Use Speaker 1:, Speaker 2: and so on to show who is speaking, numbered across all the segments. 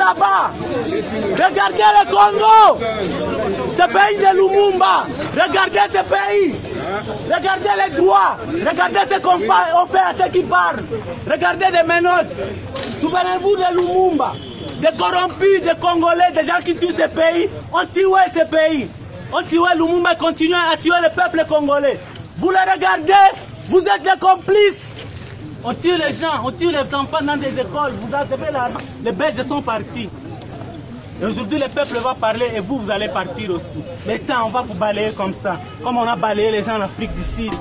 Speaker 1: là-bas. Regardez le Congo. Ce pays de Lumumba. Regardez ce pays. Regardez les droits. Regardez ce qu'on fait à ceux qui parlent. Regardez les menottes. Souvenez-vous de Lumumba. Des corrompus, des Congolais, des gens qui tuent ce pays. On tué ce pays. On tué Lumumba et continue à tuer le peuple congolais. Vous le regardez, vous êtes des complices. On tue les gens, on tue les enfants dans des écoles. Vous avez l'argent. Les Belges sont partis. Et aujourd'hui, le peuple va parler et vous allez partir aussi. Les temps, on va vous balayer comme ça. Comme on a balayé les gens en Afrique du Sud.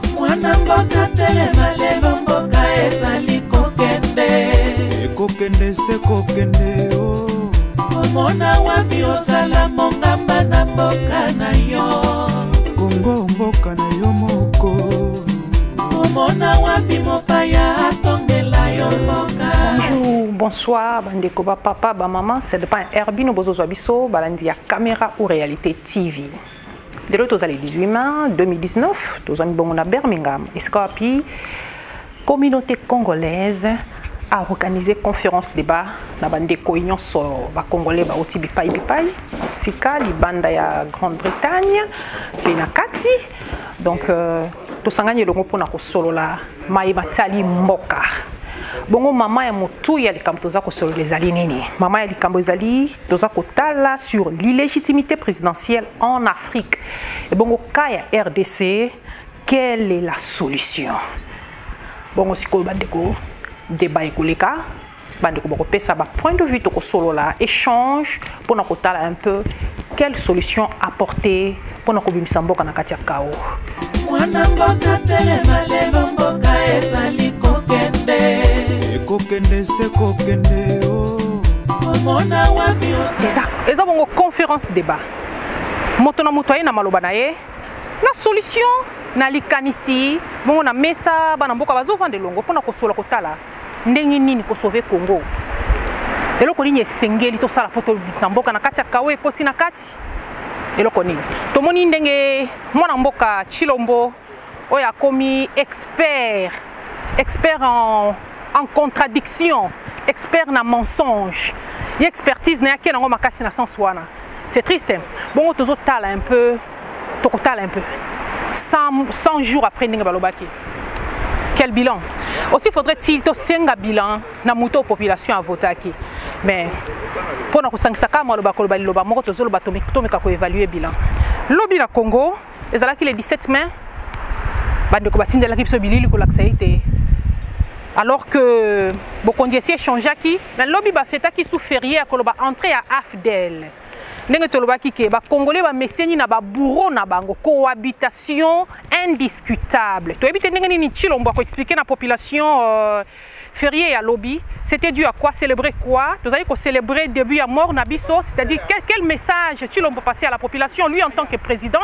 Speaker 2: Congo mboka na yo moko.
Speaker 3: Bonjour, bonsoir, bandeko ba papa, ba maman, c'est de pan Herbino bozo biso, balandi ya caméra ou réalité TV. De l'autre, aux 18 mai 2019, tous amis bon à Birmingham, escapi communauté congolaise a organisé conférence débat na bandeko union so ba congolais ba oti bipai sika libanda ya Grande-Bretagne pena kati donc tosanganye longo pona ko solola mai batali mboka bongo mama ya mutu ya likambo toza ko solola ezali nini mama ya likambo ezali toza ko tala sur l'illégitimité présidentielle en Afrique et bongo kaya RDC quelle est la solution bongo siko bandeko débat écolika bandeko boko pesa ba point de vue to ko solola échange pour na kotala un peu quelle solution apporter pour na ko bimisa mboka na kati ya kao
Speaker 2: mwana mboka telema lelo mboka ezali kokende ekokende se kokende o omona wapi
Speaker 3: eza bongo conférence débat moto na moto na maloba na ye na solution na likanisi bongo na mesa bana mboka bazovanda longo pona kosola kotala ndenge nini ko sauver Congo eloko nini esengeli to sala poto mboka na kati ya kawe ekoti na kati eloko nini tomoni ndenge mwana mboka Chilombo oya komi expert en contradiction expert na mensonge y expertise na yake nango makasi na sens wana c'est triste bongo tozo tala un peu 100 jours après ndenge balobaki quel bilan aussi faudrait-il to senga bilan na muto population a votaki mais pour na kusangisa kama loba koloba liloba moko tozolo ba tomeka ko évaluer bilan lobi na Congo ezalaki le 17 mai bande ko batindela ki biso bilili ko laksaite alors que bokondi esi échangeaki mais lobi ba fetaki sous férié a koloba entrée à AFDEL ndenge tolobaki ke ba congolais ba meseni na ba bourreau na bango cohabitation indiscutable to ebite ndenge ni Chilombo ko expliquer na population férié à lobby c'était dû à quoi célébrer quoi nous allons célébrer début à mort nabiso c'est-à-dire quel message Chilombo passer à la population lui en tant que président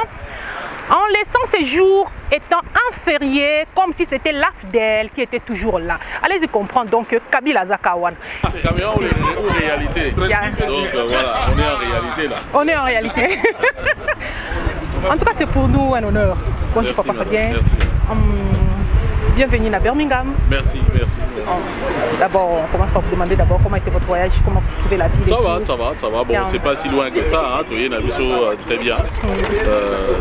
Speaker 3: en laissant ces jours étant infériés comme si c'était l'AFDEL qui était toujours là. Allez-y comprendre donc Kabila Zakawan.
Speaker 4: Caméra ou réalité. Donc voilà, on est en réalité là.
Speaker 3: On est en réalité. En tout cas, c'est pour nous un honneur. Bonjour papa Fabien.
Speaker 4: Merci.
Speaker 3: Bienvenue à Birmingham.
Speaker 4: Merci.
Speaker 3: D'abord, on commence par vous demander d'abord comment était votre voyage, comment vous trouvez la ville.
Speaker 4: Ça va. Bon, c'est pas si loin que ça. Hein. Tu es très bien.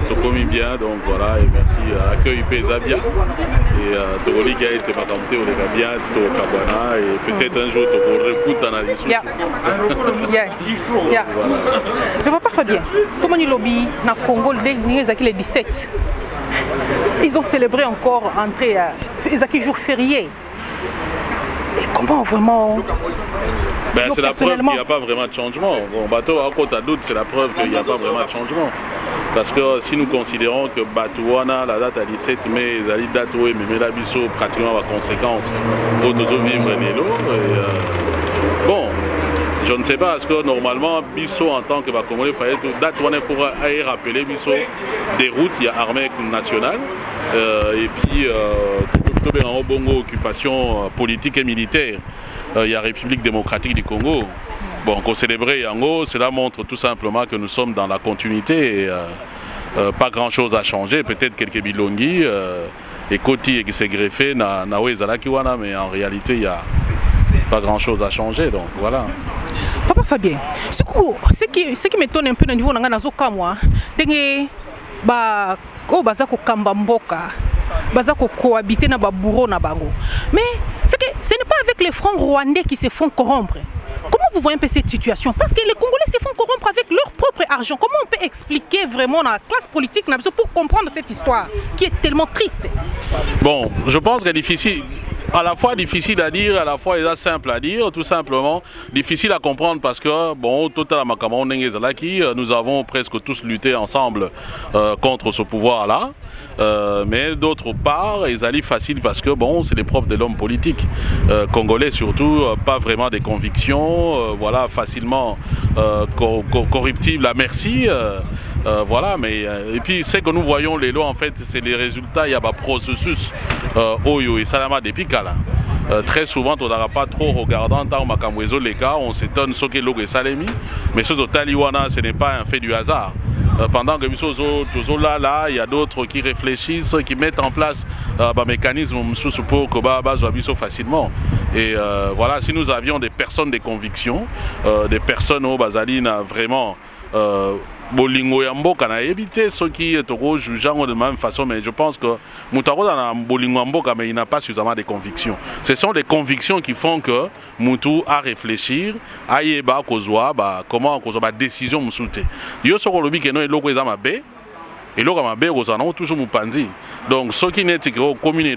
Speaker 4: Tu commis bien, donc voilà. Et merci. Accueil pesa bien. Et tu as été raconté au bien, tu es au Kabana. Et peut-être un jour tu pourras écouter dans la discussion.
Speaker 3: Je vois pas très bien. Comment il lobby dans le Congo le 17. Ils ont célébré encore entrée à jour férié. Et comment vraiment
Speaker 4: c'est la preuve qu'il n'y a pas vraiment de changement. Bon, bateau à côté d'autres, c'est la preuve qu'il n'y a pas vraiment de changement. Parce que si nous considérons que Batouana, la date à 17 mai, les alliés d'Atoué, mais la biso pratiquement la conséquence, autour vivre les lots. Bon. Je ne sais pas, parce que normalement, Bisso en tant que Congolais, il faut rappeler Bisso des routes, il y a armée nationale, et puis en Bongo, occupation politique et militaire, il y a République démocratique du Congo. Bon, qu'on célébrait Yango, cela montre tout simplement que nous sommes dans la continuité, et, pas grand chose à changer, peut-être quelques bilongi, et Koti qui s'est greffé, mais en réalité, il n'y a pas grand chose à changer, donc voilà.
Speaker 3: Papa Fabien, ce qui m'étonne un peu au niveau de Nazoka, moi, c'est que bazako kamba mboka, bazako cohabiter na baburo na bango. Mais c'est que ce n'est pas avec les francs rwandais qui se font corrompre. Comment vous voyez un peu cette situation? Parce que les Congolais se font corrompre avec leur propre argent. Comment on peut expliquer vraiment dans la classe politique pour comprendre cette histoire qui est tellement triste?
Speaker 4: Bon, je pense que difficile. À la fois difficile à dire, à la fois simple à dire, tout simplement. Difficile à comprendre parce que, bon, nous avons presque tous lutté ensemble contre ce pouvoir-là. Mais d'autre part, ils allaient facile parce que, bon, c'est les propres de l'homme politique. Congolais surtout, pas vraiment des convictions, voilà, facilement corruptible à merci. Voilà, mais et puis ce que nous voyons les lois en fait c'est les résultats, il y a un processus Oyo et Salama depuis Kala. Très souvent on n'aura pas trop regardant tant Makamwezo les cas, on s'étonne ce que l'eau est salami, mais ce total ce n'est pas un fait du hasard. Pendant que là, il y a d'autres qui réfléchissent, qui mettent en place un mécanisme pour que ça facilement. Et voilà, si nous avions des personnes de conviction, des personnes au Bazalina vraiment Bolingo Yamboka n'a évité ceux qui sont jugeant de la même façon, mais je pense que Moutaro dans Bolingo Yamboka, mais il n'a pas suffisamment de convictions. Ce sont des convictions qui font que Moutou a réfléchir, a yeba kozwa, comment kozwa décision moussouté. Yo soko lobi que non et loko ezamabe. Et là, on a toujours Moupandi. Donc, ceux qui n'étaient pas communés,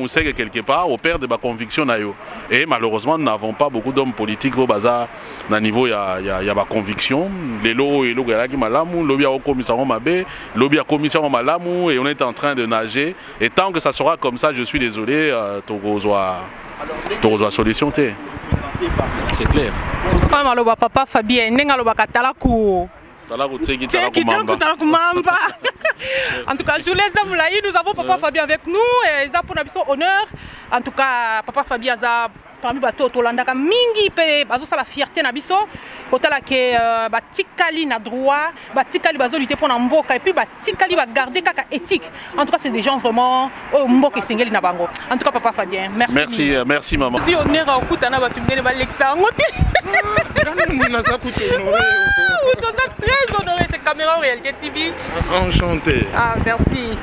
Speaker 4: c'est que quelque part, on perd de ma conviction. Et malheureusement, nous n'avons pas beaucoup d'hommes politiques au bazar. Au niveau, il y a ma conviction. Les lots et l'eau qui malamu, lobby à commission mabé, lobby à commission malamu, et on est en train de nager. Et tant que ça sera comme ça, je suis désolé, tu reçois solution. C'est clair.
Speaker 3: Papa Fabien, en tout cas, je les aime là. Nous avons Papa Fabien avec nous et ça pour notre honneur. En tout cas, Papa Fabien a parmi bateau Tolanda mingi pe bazo la fierté na biso kotala ke batikali na droit batikali bazo lutter pour na mboka et puis batikali ba garder kaka éthique. En tout cas, c'est des gens vraiment mboka singeli na bango. En tout cas, Papa Fabien, merci.
Speaker 4: Merci maman.
Speaker 3: Si on est à okutana batumene ba lexa ngote. Vous êtes très honoré cette caméra en réalité TV.
Speaker 5: Enchanté.
Speaker 3: Ah, merci.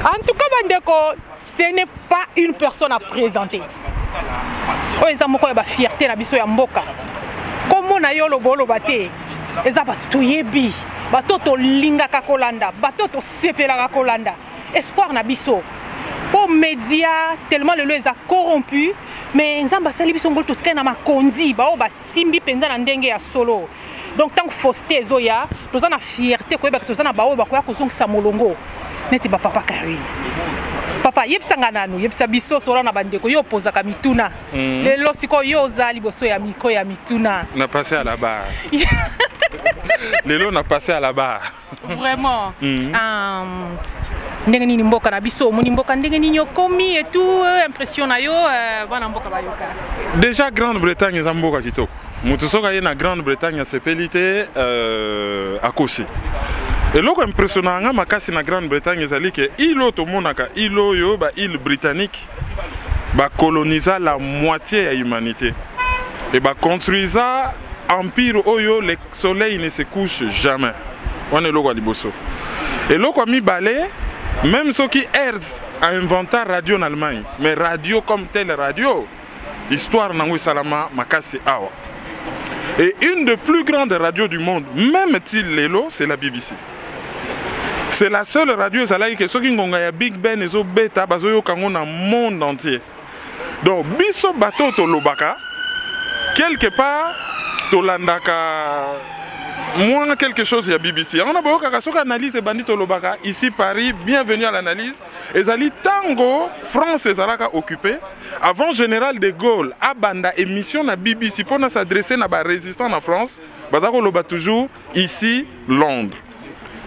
Speaker 3: En tout cas, Bandeko, ce n'est pas une personne à présenter. Oh, ils ont une fierté na biso ya mboka. Comment na yo lobolo bate? Eza batuyebi, batoto linga kakolanda, batoto sepela kakolanda. Espoir na biso. Pour médias tellement le les a corrompu, mais nzamba sali biso ngol tout na makonzi ba o ba simbi penza na ndenge ya solo. Donc tant que fausseté zoya, nous avons la fierté que nous avons bao ba ko kozongisa molongo. Neti ba papa Karine. Papa yebsanga nanu, yebsa biso solo na bandeko yo poza ka mituna. Lelo siko yo za liboso ya miko ya mituna.
Speaker 5: On a passé à la barre. Lelo on a passé à la barre.
Speaker 3: Vraiment. Ndenge nini mboka na biso moni mboka ndenge nini yokomi et tout impression yo bana mboka bayoka.
Speaker 5: Déjà Grande-Bretagne eza mboka kitoko. Mutu soka ye na Grande-Bretagne sepelité à Kosi. Et loko impressionnant nga makasi na Grande-Bretagne ezali ke ilo to monaka ilo yo ba île britannique ba colonisa la moitié de l'humanité et ba construisa empire oyo le soleil ne se couche jamais. On est loko liboso. Et loko mi balé même ceux qui Hertz a inventé radio en Allemagne, mais radio comme telle radio, histoire Nangou Salama Makasi Awa. Et une des plus grandes radios du monde, même s'il Lelo, c'est la BBC. C'est la seule radio que ceux qui ont Big Ben et Beta, Bazoyo Kango dans le monde entier. Donc, Biso Bato Tolobaka, quelque part, Tolandaka. Moi, quelque chose, il y a BBC. On a beaucoup d'analyse de Bandit Tolobaka. Ici, Paris, bienvenue à l'analyse. Et Zali Tango, France et Zaraka occupé. Avant Général de Gaulle, à Banda, émission à BBC pour s'adresser à la résistance en France. Badako Loba toujours, ici, Londres.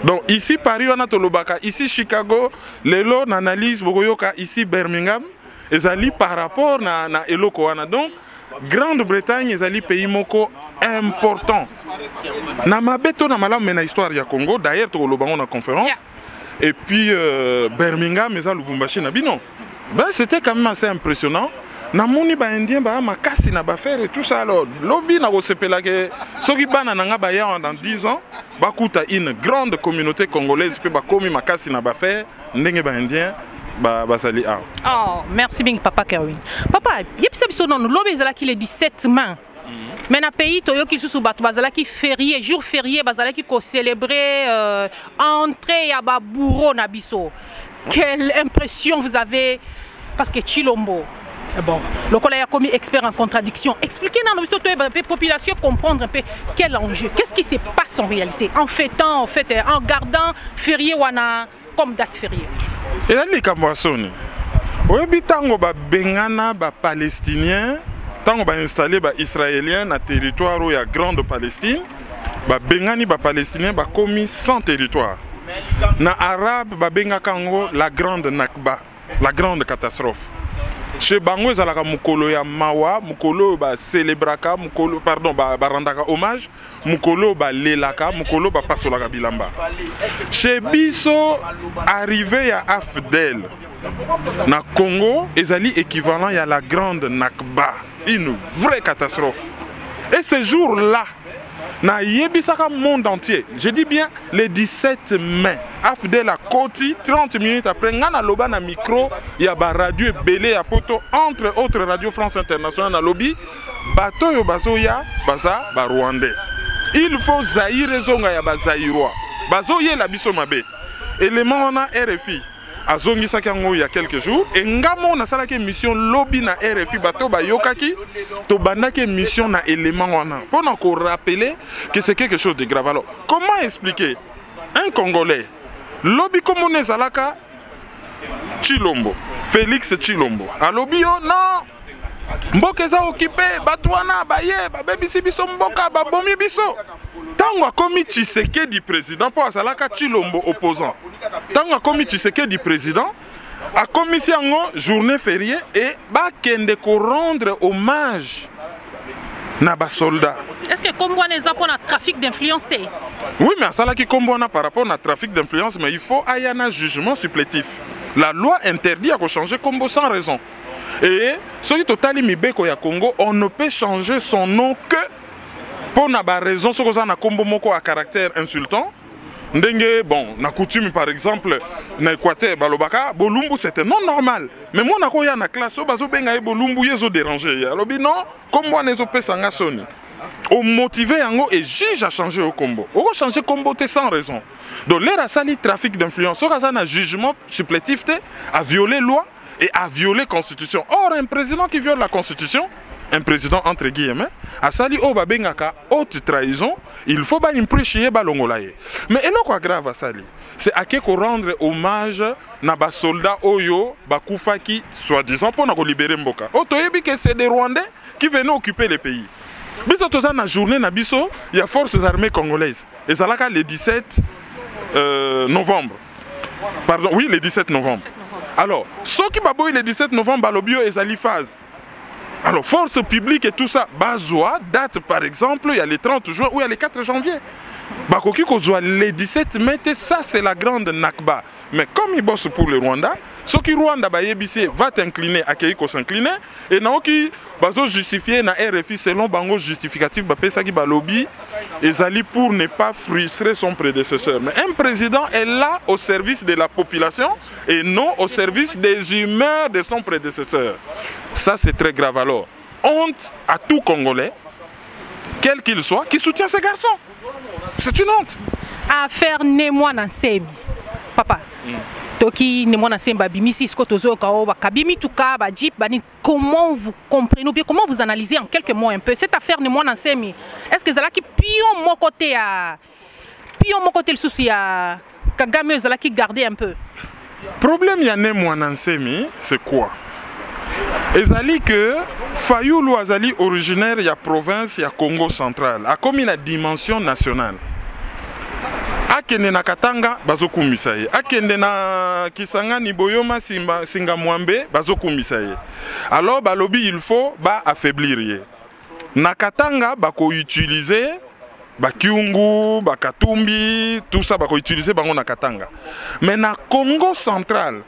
Speaker 5: Donc, ici, Paris, on a Tolobaka. Ici, Chicago, Lelo, analyse, Bogoyoka, ici, Birmingham. Et Zali par rapport à Eloko. Donc, Grande-Bretagne est un pays moko important. Na mabeto na malam mena histoire ya Congo. D'ailleurs, tu as une conférence. Et puis Birmingham, mais ça Lubumbashi na bino. Ben c'était quand même assez impressionnant. namoni ba indien ba makasi na ba faire et tout ça alors lobby na kosepela ke soki bana nanga ba ya dans 10 ans bakuta une grande communauté congolaise pe ba komi makasi na ba faire ndenge ba indien ba sali a.
Speaker 3: Oh, merci bien papa Kerwin. Papa, yebisa biso non lobby ezala ki le 17 mai. Mais dans le pays, il y a qui férié, jour férié, qui ko célébrer entrée à Bourreau Nabiso. Quelle impression vous avez? Parce que Chilombo, bon, le collègue a commis expert en contradiction. Expliquez-nous à la population comprendre un peu quel enjeu, qu'est-ce qui se passe en réalité, en fêtant, en gardant férié wana comme date fériée.
Speaker 5: Et là, les Camerounais, oui, tango ba bengana ba palestinien. Tant qu'on va installer les Israéliens dans le territoire où il y a grande Palestine, les Bengani, les Palestiniens, ont commis 100 territoires. Dans l'Arabe, la grande Nakba, la grande catastrophe. Chez Bango, il y a Mukolo ya Mawa, Mukolo célébraka, Mukolo, pardon, Barandaka hommage, Mukolo Lelaka, Mukolo Pasolaka Bilamba. Chez Bisso, arrivé à Afdel. Na Congo, ezali équivalent à la grande Nakba, une vraie catastrophe. Et ce jour-là, na yebisaka monde entier, je dis bien le 17 mai, Afdel a Koti, 30 minutes après, ngana loba na micro, il y a ba radio belé à poto, entre autres Radio France Internationale na lobby, bato yo bazo ya, baza ba Rwandais. Il faut Zaïre zonga ya ba Zaïrois. Bazo ye la biso mabe. Élément on a RFI. A Zongi Sakango il y a quelques jours et ngamo na salaki mission lobby na RFI bato ba yokaki to bandaki mission na élément wana pour nous rappeler que c'est quelque chose de grave. Alors comment expliquer un Congolais lobby comme on est zalaka Chilombo Félix Chilombo a lobby yo non mboka za occupé bato wana baye ba bebisi biso mboka ba bomi biso tango komi Tshisekedi président pour azalaka Chilombo opposant. Tango komi Tshisekedi président a commis une journée fériée et ba kende ko rendre hommage na ba soldat.
Speaker 3: Est-ce que Kombo n'est pas pour un trafic d'influence?
Speaker 5: Oui, mais ça là qui Kombo na par rapport à trafic d'influence, mais il faut un jugement supplétif. La loi interdit à changer Kombo sans raison. Et ce qui total mibeko ya Congo, on ne peut changer son nom que pour na ba raison ce que ça na Kombo moko à caractère insultant. Ndenge bon, na coutume par exemple na Équateur balobaka bolumbu c'était non normal. Mais moi na ko ya na classe o bazo benga e bolumbu yezo déranger. Alors bi non, comme moi nezo pesa nga soni. O motiver yango et juge à changer au combo. O changer combo te sans raison. Donc l'air a sali trafic d'influence. O ça na jugement supplétif te à violer loi et à violer constitution. Or un président qui viole la constitution, un président entre guillemets, a sali o babengaka haute trahison, il faut ba impricher balongolaye. Mais et quoi grave à sali, c'est à ko rendre hommage na ba soldat oyo bakufaki soi-disant pour na ko libérer mboka. O toyebi que c'est des Rwandais qui venaient occuper les pays. Biso toza na journée na biso, il y a forces armées congolaises. Et ça là le 17 novembre. Pardon, oui, le 17 novembre. Alors, ceux qui baboy le 17 novembre, balobio et zali phase. Alors, force publique et tout ça, bazoa, date par exemple, il y a le 30 juin ou il y a le 4 janvier. Bakoki kozwa le 17 mai, ça c'est la grande Nakba. Mais comme il bosse pour le Rwanda, ce qui Rwanda va t'incliner, Akeiko s'incliner, et naoki bazo justifier na RFI selon bango justificatif bapesaki balobi ezali pour ne pas frustrer son prédécesseur. Mais un président est là au service de la population et non au service des humeurs de son prédécesseur. Ça c'est très grave. Alors, honte à tout Congolais, quel qu'il soit, qui soutient ces garçons. C'est une honte.
Speaker 3: Affaire Némoa Nansemi. Papa. Toki Némoa Nansemi babimisi skotozo kao bakabimi tuka ba jeep bani, comment vous comprenez ou bien comment vous analysez en quelques mots un peu cette affaire Némoa Nansemi? Est-ce que zalaki pion mon côté le souci à Kagame zalaki garder un peu?
Speaker 5: Problème ya Némoa Nansemi, c'est quoi? Ezali que Fayoulou Azali originaire de la province ya Congo central, a comme une dimension nationale. Akende na Katanga bazokumisa ye, akende na Kisangani Boyoma Singa Mwambe bazokumisa ye. Alors balobi il faut ba affaiblir ye. Na Katanga bako utiliser Bakiungu, Bakatumbi, tout ça bako utiliser bango na Katanga. Mais na Congo central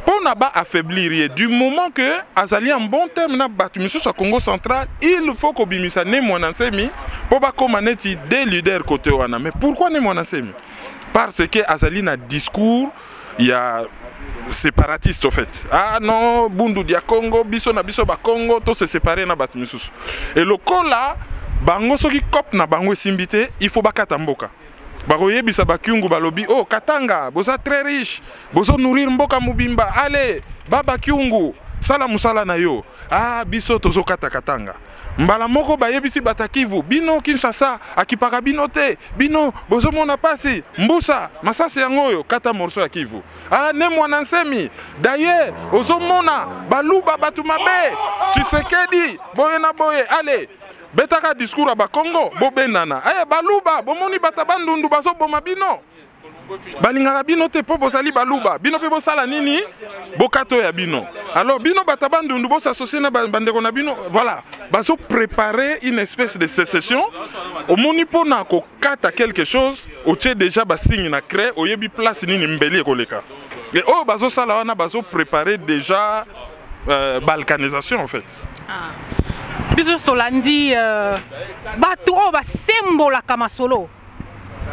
Speaker 5: pour ne pas affaiblir, du moment que Azali en bon terme na battu monsieur au Congo central, il faut que bimisa ne mon ensemi pour pas comme aneti des leaders côté wana. Mais pourquoi ne mon ensemi? Parce que Azali na discours, il y a séparatiste au fait. Ah non, Bundu dia Congo, biso na biso ba Congo, tout se séparer na battu monsieur. Et le là, bango soki kop na bango simbité, il faut bakata mboka. Baroye bisa bakiungu balobi oh Katanga boza très riche bozo nourrir mboka mubimba allez baba kiungu sala musala na yo ah biso tozo kata Katanga mbala moko bayebisi batakivu bino Kinshasa akipaka bino te bino bozo mona pasi mbusa masasi yangoyo kata morso ya Kivu ah ne mwana nsemi d'ailleurs ozo mona baluba batu mabe Tshisekedi boye na boye allez betaka discours ba Congo bo benana aye baluba bomoni batabandundu baso boma bino balingaka bino te po bozali baluba bino pe bosala nini bokato ya bino alors bino batabandundu bo s'associer na bandeko na bino voilà baso préparer une espèce de sécession omoni pona ko kata quelque chose o tché déjà ba signe na créer oyebi place nini mbeli ekoleka et oh baso sala wana baso préparer déjà balkanisation en fait
Speaker 3: biso solandi bato oyo basembolaka masolo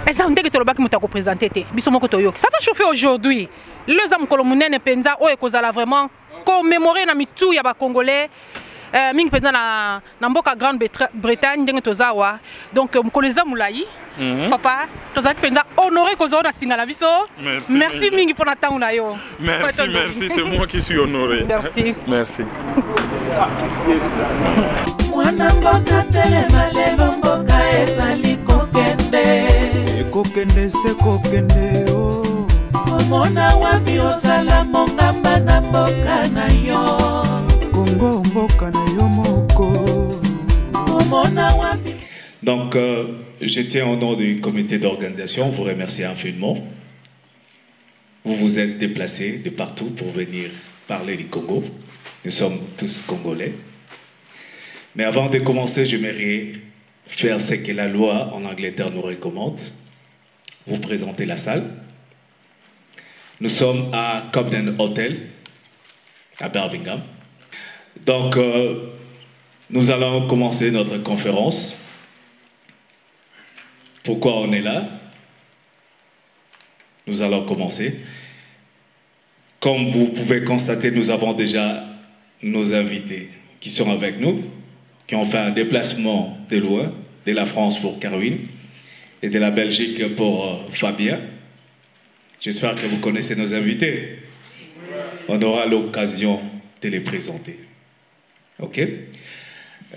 Speaker 3: eza ndenge tolobaki moto akoprésente te biso moko toyoki ça va chauffer aujourd'hui leza mokolo monene mpenza oyo ekozala vraiment commémorer na mitu ya bacongolais mingi mpenza na mboka Grande-Bretagne ndenge toza awa donc mokolo eza molai papa tozalaki mpenza honoré kozala na singa na biso merci mingi mpo na ntango na yo
Speaker 5: merci c'est moi qui suis honoré merci
Speaker 2: mwana mboka telema lelo mboka ezali kokende ekokende se kokende o omona wapi osala mongamba na mboka na yo Congo mboka na yo moko omona wapi.
Speaker 6: Donc j'étais au nom du comité d'organisation, vous remercie infiniment. Vous vous êtes déplacés de partout pour venir parler du Congo. Nous sommes tous Congolais. Mais avant de commencer, j'aimerais faire ce que la loi en Angleterre nous recommande. Vous présenter la salle. Nous sommes à Cobden Hotel, à Birmingham. Donc, nous allons commencer notre conférence. Pourquoi on est là? Nous allons commencer. Comme vous pouvez constater, nous avons déjà nos invités qui sont avec nous, qui ont fait un déplacement de loin, de la France pour Caroline et de la Belgique pour Fabien. J'espère que vous connaissez nos invités. On aura l'occasion de les présenter. Ok?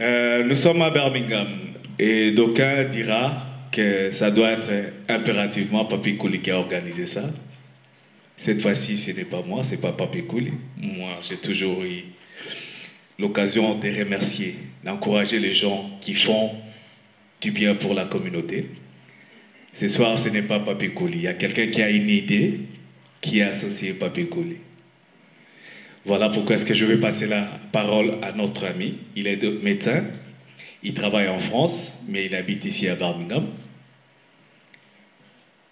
Speaker 6: Nous sommes à Birmingham et d'aucuns dira que ça doit être impérativement Papi Kouli qui a organisé ça. Cette fois-ci, ce n'est pas moi, c'est pas Papi Kouli. Moi, j'ai toujours eu l'occasion de remercier, d'encourager les gens qui font du bien pour la communauté. Ce soir, ce n'est pas Papi Kouli. Il y a quelqu'un qui a une idée qui a associé Papi Kouli. Voilà pourquoi est-ce que je vais passer la parole à notre ami. Il est médecin, il travaille en France, mais il habite ici à Birmingham.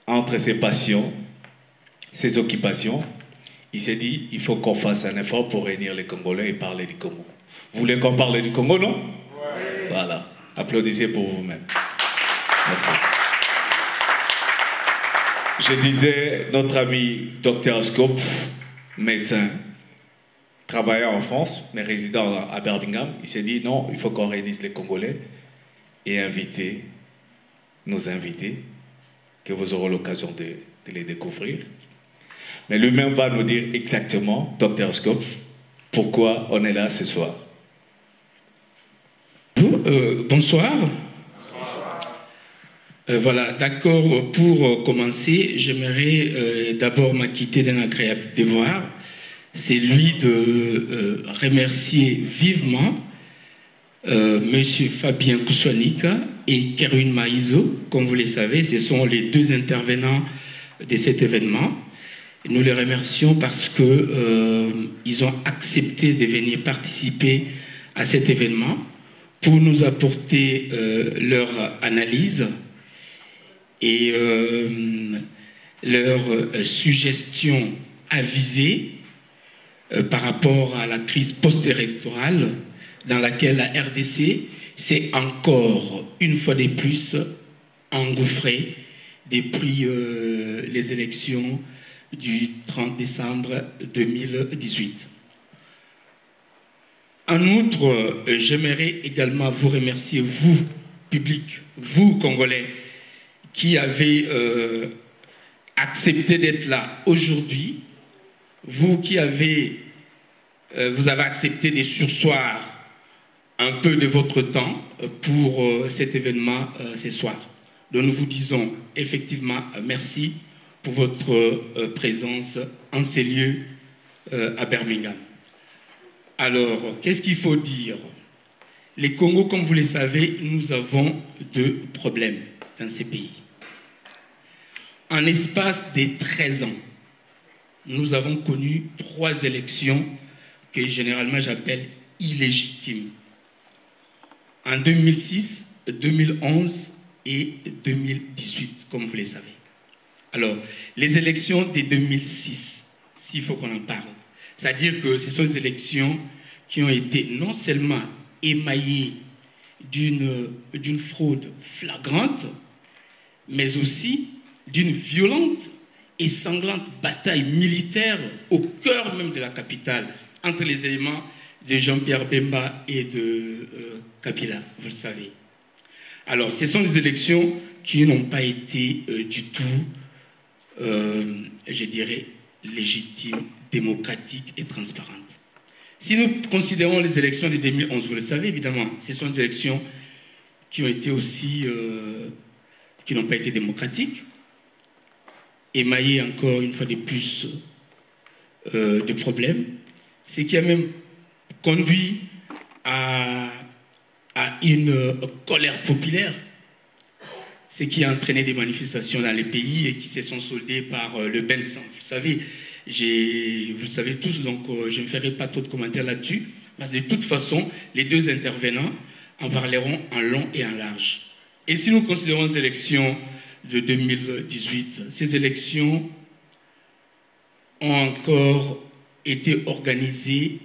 Speaker 6: Entre ses passions, ses occupations, il s'est dit, il faut qu'on fasse un effort pour réunir les Congolais et parler du Congo. Vous voulez qu'on parle du Congo, non? Ouais. Voilà. Applaudissez pour vous-même. Merci. Je disais, notre ami Dr Scope, médecin, travaillant en France, mais résident à Birmingham, il s'est dit, non, il faut qu'on réunisse les Congolais et inviter nos invités, que vous aurez l'occasion de les découvrir. Mais lui-même va nous dire exactement, Dr Scope, pourquoi on est là ce soir.
Speaker 7: Bonsoir. Voilà, d'accord, pour commencer, j'aimerais d'abord m'acquitter d'un agréable devoir, c'est lui de remercier vivement Monsieur Fabien Kouswanika et Caroline Maïzo. Comme vous le savez, ce sont les deux intervenants de cet événement. Nous les remercions parce qu'ils ont accepté de venir participer à cet événement pour nous apporter leur analyse et leurs suggestions avisées par rapport à la crise post-électorale dans laquelle la RDC s'est encore, une fois de plus, engouffrée depuis les élections du 30 décembre 2018. En outre, j'aimerais également vous remercier, vous, public, vous, Congolais, qui avez accepté d'être là aujourd'hui, vous qui avez, vous avez accepté de surseoir un peu de votre temps pour cet événement ce soir. Donc nous vous disons effectivement merci pour votre présence en ces lieux à Birmingham. Alors, qu'est-ce qu'il faut dire? Les Congos, comme vous le savez, nous avons deux problèmes dans ces pays. En l'espace des 13 ans, nous avons connu 3 élections que généralement j'appelle illégitimes. En 2006, 2011 et 2018, comme vous le savez. Alors, les élections de 2006, s'il faut qu'on en parle, c'est-à-dire que ce sont des élections qui ont été non seulement émaillées d'une fraude flagrante, mais aussi d'une violente et sanglante bataille militaire au cœur même de la capitale, entre les éléments de Jean-Pierre Bemba et de Kabila, vous le savez. Alors, ce sont des élections qui n'ont pas été du tout, je dirais, légitimes, démocratiques et transparentes. Si nous considérons les élections de 2011, vous le savez évidemment, ce sont des élections qui ont été aussi, qui n'ont pas été démocratiques, émaillées encore une fois de plus de problèmes, ce qui a même conduit à une colère populaire, ce qui a entraîné des manifestations dans les pays et qui se sont soldées par le bain de sang. Vous le savez tous, donc je ne ferai pas trop de commentaires là-dessus, parce que de toute façon, les deux intervenants en parleront en long et en large. Et si nous considérons les élections de 2018, ces élections ont encore été organisées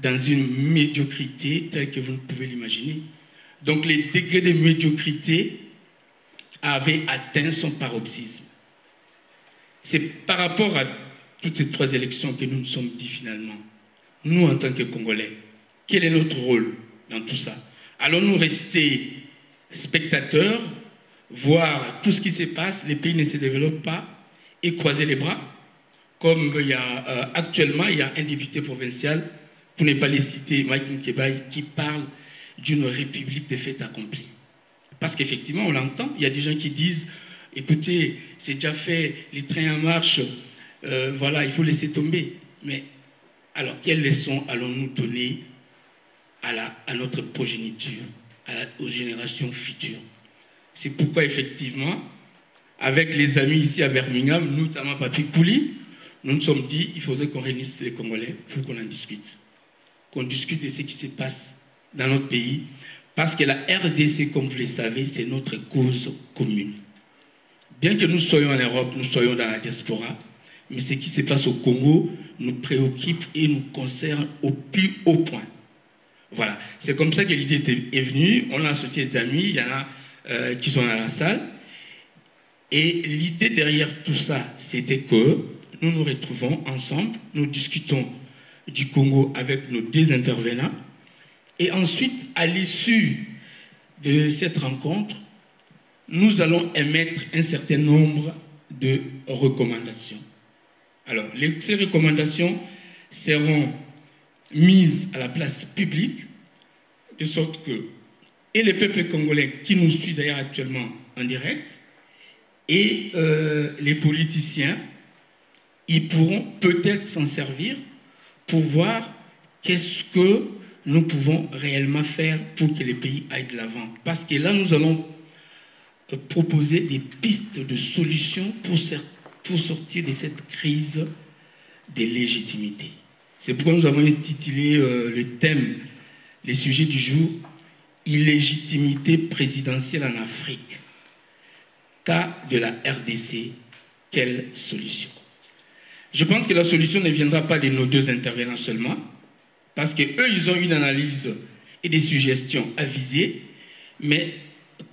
Speaker 7: dans une médiocrité telle que vous ne pouvez l'imaginer. Donc les degrés de médiocrité avaient atteint son paroxysme. C'est par rapport à toutes ces 3 élections que nous nous sommes dit finalement, nous en tant que Congolais, quel est notre rôle dans tout ça? Allons-nous rester spectateurs, voir tout ce qui se passe, les pays ne se développent pas, et croiser les bras? Comme actuellement, il y a un député provincial, pour ne pas les citer, Mike Mkebaï, qui parle d'une république des faits accomplis. Parce qu'effectivement, on l'entend, il y a des gens qui disent, écoutez, c'est déjà fait, les trains en marche, voilà, il faut laisser tomber. Mais alors, quelles leçons allons-nous donner à notre progéniture, aux générations futures? C'est pourquoi, effectivement, avec les amis ici à Birmingham, notamment Patrick Pouli, nous nous sommes dit qu'il faudrait qu'on réunisse les Congolais pour qu'on en discute. Qu'on discute de ce qui se passe dans notre pays. Parce que la RDC, comme vous le savez, c'est notre cause commune. Bien que nous soyons en Europe, nous soyons dans la diaspora, mais ce qui se passe au Congo nous préoccupe et nous concerne au plus haut point. Voilà. C'est comme ça que l'idée est venue. On a associé des amis, il y en a qui sont dans la salle. Et l'idée derrière tout ça, c'était que nous nous retrouvons ensemble, nous discutons du Congo avec nos 2 intervenants, et ensuite, à l'issue de cette rencontre, nous allons émettre un certain nombre de recommandations. Alors, ces recommandations seront mises à la place publique, de sorte que, et les peuples congolais qui nous suivent d'ailleurs actuellement en direct, et les politiciens, ils pourront peut-être s'en servir pour voir qu'est-ce que nous pouvons réellement faire pour que les pays aillent de l'avant. Parce que là, nous allons proposer des pistes de solutions pour sortir de cette crise de légitimité. C'est pourquoi nous avons intitulé le thème, les sujets du jour, illégitimité présidentielle en Afrique. Cas de la RDC, quelle solution? Je pense que la solution ne viendra pas de nos deux intervenants seulement, parce qu'eux, ils ont une analyse et des suggestions avisées, mais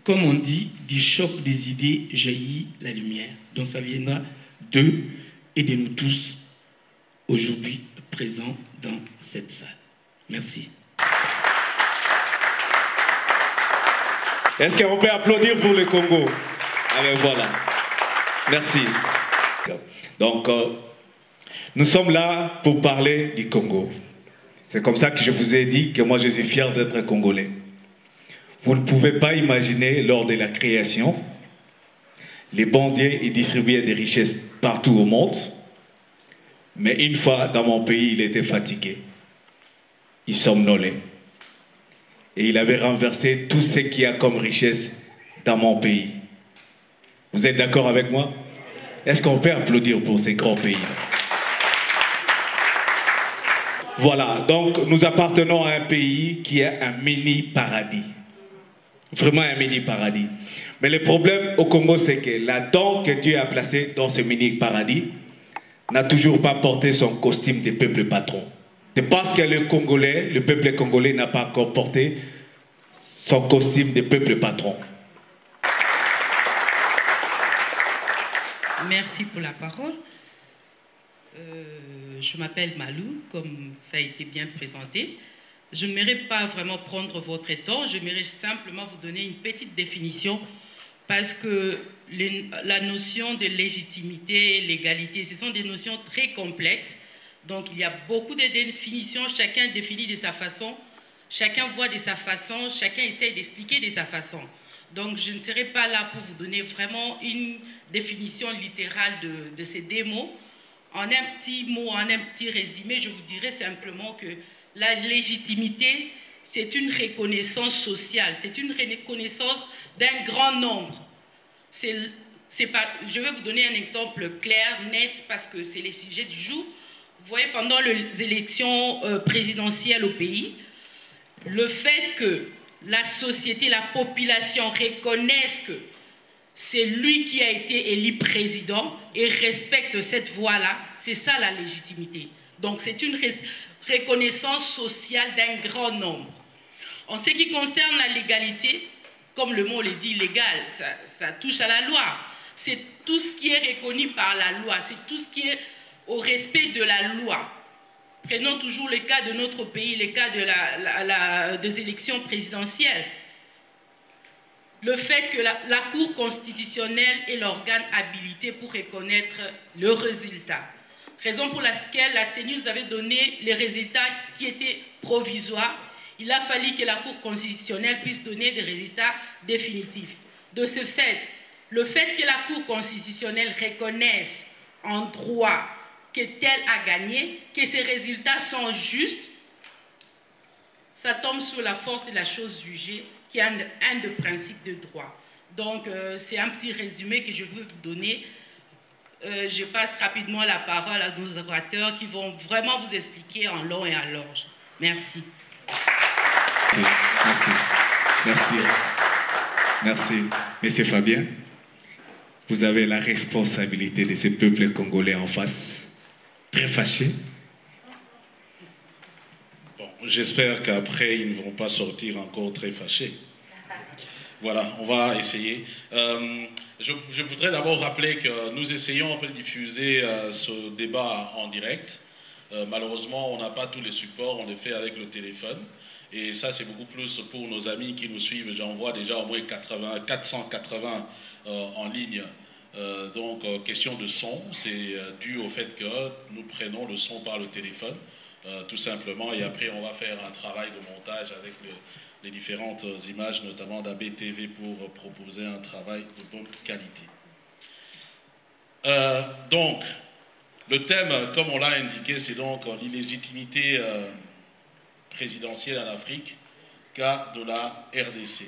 Speaker 7: comme on dit, du choc des idées jaillit la lumière. Donc ça viendra d'eux et de nous tous aujourd'hui présents dans cette salle. Merci.
Speaker 6: Est-ce qu'on peut applaudir pour le Congo? Allez, voilà. Merci. Donc, nous sommes là pour parler du Congo. C'est comme ça que je vous ai dit que moi je suis fier d'être Congolais. Vous ne pouvez pas imaginer lors de la création, les bandiers ils distribuaient des richesses partout au monde, mais une fois dans mon pays, il était fatigué. Il somnolait. Et il avait renversé tout ce qu'il y a comme richesse dans mon pays. Vous êtes d'accord avec moi? Est-ce qu'on peut applaudir pour ces grands pays? Voilà, donc nous appartenons à un pays qui est un mini-paradis. Vraiment un mini-paradis. Mais le problème au Congo, c'est que la dent que Dieu a placée dans ce mini-paradis n'a toujours pas porté son costume de peuple patron. C'est parce que le peuple congolais n'a pas encore porté son costume de peuple patron.
Speaker 8: Merci pour la parole. Je m'appelle Malou, comme ça a été bien présenté. Je n'aimerais pas vraiment prendre votre temps, j'aimerais simplement vous donner une petite définition parce que la notion de légitimité, l'égalité, ce sont des notions très complexes. Donc il y a beaucoup de définitions, chacun définit de sa façon, chacun voit de sa façon, chacun essaie d'expliquer de sa façon. Donc je ne serai pas là pour vous donner vraiment une définition littérale de ces deux mots. En un petit mot, en un petit résumé, je vous dirais simplement que la légitimité, c'est une reconnaissance sociale, c'est une reconnaissance d'un grand nombre. Je vais vous donner un exemple clair, net, parce que c'est le sujet du jour. Vous voyez, pendant les élections présidentielles au pays, le fait que la société, la population reconnaisse que c'est lui qui a été élu président et respecte cette voie-là, c'est ça la légitimité. Donc c'est une reconnaissance sociale d'un grand nombre. En ce qui concerne la légalité, comme le mot le dit, légal, ça touche à la loi. C'est tout ce qui est reconnu par la loi, c'est tout ce qui est au respect de la loi. Prenons toujours le cas de notre pays, le cas des élections présidentielles. Le fait que la Cour constitutionnelle est l'organe habilité pour reconnaître le résultat. Raison pour laquelle la CENI nous avait donné les résultats qui étaient provisoires. Il a fallu que la Cour constitutionnelle puisse donner des résultats définitifs. De ce fait, le fait que la Cour constitutionnelle reconnaisse en droit que tel a gagné, que ces résultats sont justes, ça tombe sur la force de la chose jugée, qui est un des principes de droit. Donc, c'est un petit résumé que je veux vous donner. Je passe rapidement la parole à nos orateurs qui vont vraiment vous expliquer en long et en large. Merci.
Speaker 6: Merci. Merci. Merci. Monsieur Fabien, vous avez la responsabilité de ce peuple congolais en face, très fâché.
Speaker 4: Bon, j'espère qu'après, ils ne vont pas sortir encore très fâchés. Voilà, on va essayer. Je voudrais d'abord rappeler que nous essayons un peu de diffuser ce débat en direct. Malheureusement, on n'a pas tous les supports, on les fait avec le téléphone. Et ça, c'est beaucoup plus pour nos amis qui nous suivent. J'en vois déjà au moins 480 en ligne. Donc, question de son, c'est dû au fait que nous prenons le son par le téléphone, tout simplement. Et après, on va faire un travail de montage avec les différentes images, notamment d'ABTV, pour proposer un travail de bonne qualité. Donc, le thème, comme on l'a indiqué, c'est donc l'illégitimité présidentielle en Afrique, cas de la RDC.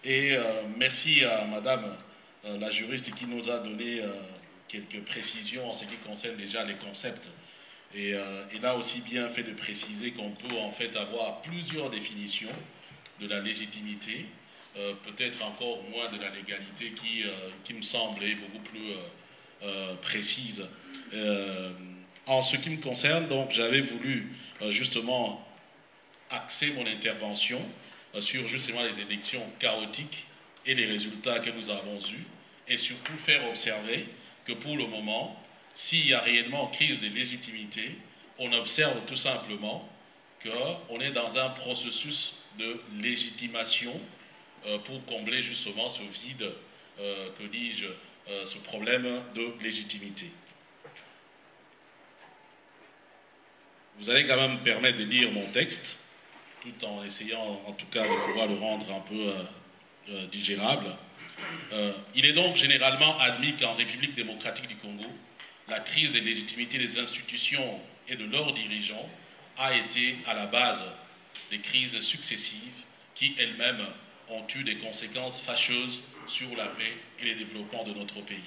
Speaker 4: Et merci à Madame la juriste qui nous a donné quelques précisions en ce qui concerne déjà les concepts. Et il a aussi bien fait de préciser qu'on peut en fait avoir plusieurs définitions de la légitimité, peut-être encore moins de la légalité qui me semble beaucoup plus précise. En ce qui me concerne, donc, j'avais voulu justement axer mon intervention sur justement les élections chaotiques et les résultats que nous avons eus, et surtout faire observer que pour le moment, s'il y a réellement crise de légitimité, on observe tout simplement qu'on est dans un processus de légitimation pour combler justement ce vide, que dis-je, ce problème de légitimité. Vous allez quand même me permettre de lire mon texte, tout en essayant en tout cas de pouvoir le rendre un peu digérable. Il est donc généralement admis qu'en République démocratique du Congo, la crise de légitimité des institutions et de leurs dirigeants a été à la base des crises successives qui elles-mêmes ont eu des conséquences fâcheuses sur la paix et le développement de notre pays.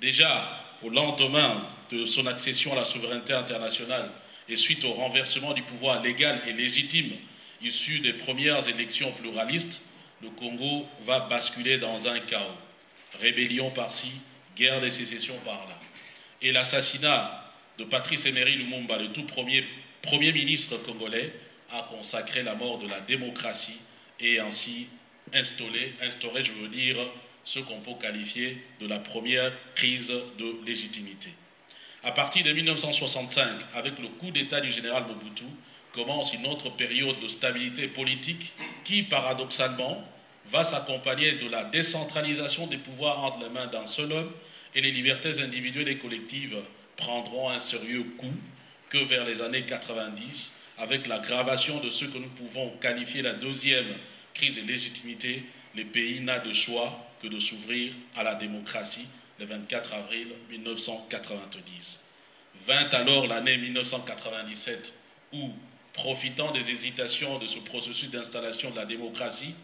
Speaker 4: Déjà, au lendemain de son accession à la souveraineté internationale et suite au renversement du pouvoir légal et légitime issu des premières élections pluralistes, le Congo va basculer dans un chaos. Rébellion par-ci, guerre de sécession par-là. Et l'assassinat de Patrice Emery Lumumba, le tout premier ministre congolais, a consacré la mort de la démocratie et ainsi instauré, je veux dire, ce qu'on peut qualifier de la première crise de légitimité. À partir de 1965, avec le coup d'État du général Mobutu, commence une autre période de stabilité politique qui, paradoxalement, va s'accompagner de la décentralisation des pouvoirs entre les mains d'un seul homme, et les libertés individuelles et collectives prendront un sérieux coup que vers les années 90, avec l'aggravation de ce que nous pouvons qualifier la deuxième crise de légitimité, le pays n'a de choix que de s'ouvrir à la démocratie le 24 avril 1990. Vint alors l'année 1997 où, profitant des hésitations de ce processus d'installation de la démocratie,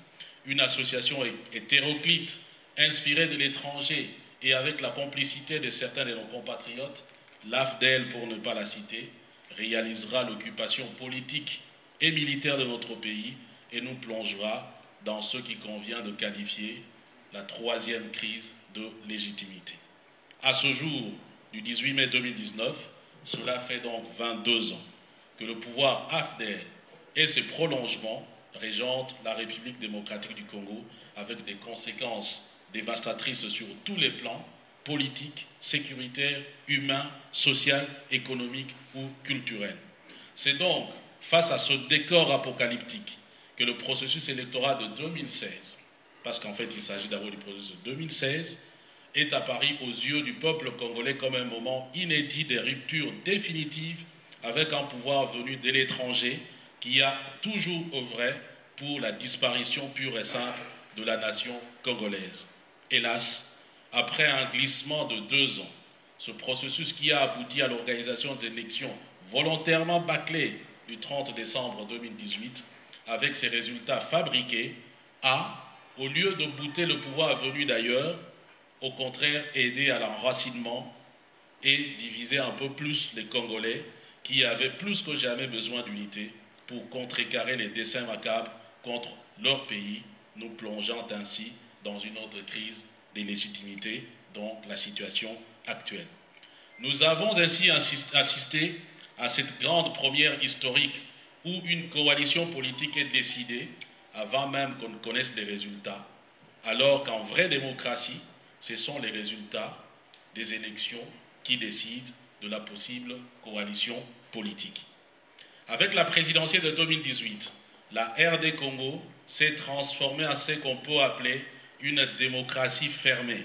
Speaker 4: une association hétéroclite inspirée de l'étranger et avec la complicité de certains de nos compatriotes, l'AFDEL pour ne pas la citer, réalisera l'occupation politique et militaire de notre pays et nous plongera dans ce qui convient de qualifier la troisième crise de légitimité. À ce jour du 18 mai 2019, cela fait donc 22 ans que le pouvoir AFDEL et ses prolongements régentent la République démocratique du Congo avec des conséquences dévastatrices sur tous les plans, politiques, sécuritaires, humains, sociaux, économiques ou culturels. C'est donc face à ce décor apocalyptique que le processus électoral de 2016, parce qu'en fait il s'agit d'abord du processus de 2016, est apparu aux yeux du peuple congolais comme un moment inédit de rupture définitive avec un pouvoir venu de l'étranger qui a toujours œuvré pour la disparition pure et simple de la nation congolaise. Hélas, après un glissement de 2 ans, ce processus qui a abouti à l'organisation d'élections volontairement bâclées du 30 décembre 2018, avec ses résultats fabriqués, a, au lieu de bouter le pouvoir venu d'ailleurs, au contraire aidé à l'enracinement et diviser un peu plus les Congolais qui avaient plus que jamais besoin d'unité pour contrecarrer les desseins macabres contre leur pays, nous plongeant ainsi dans une autre crise d'illégitimité, donc la situation actuelle. Nous avons ainsi assisté à cette grande première historique où une coalition politique est décidée avant même qu'on ne connaisse les résultats, alors qu'en vraie démocratie, ce sont les résultats des élections qui décident de la possible coalition politique. Avec la présidentielle de 2018, la RD Congo s'est transformée en ce qu'on peut appeler une démocratie fermée,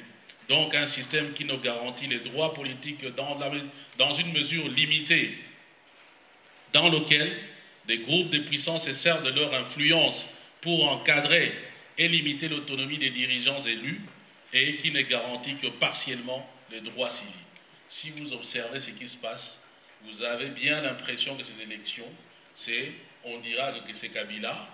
Speaker 4: donc un système qui nous garantit les droits politiques dans une mesure limitée, dans lequel des groupes de puissance se servent de leur influence pour encadrer et limiter l'autonomie des dirigeants élus et qui ne garantit que partiellement les droits civils. Si vous observez ce qui se passe, vous avez bien l'impression que ces élections, on dira que c'est Kabila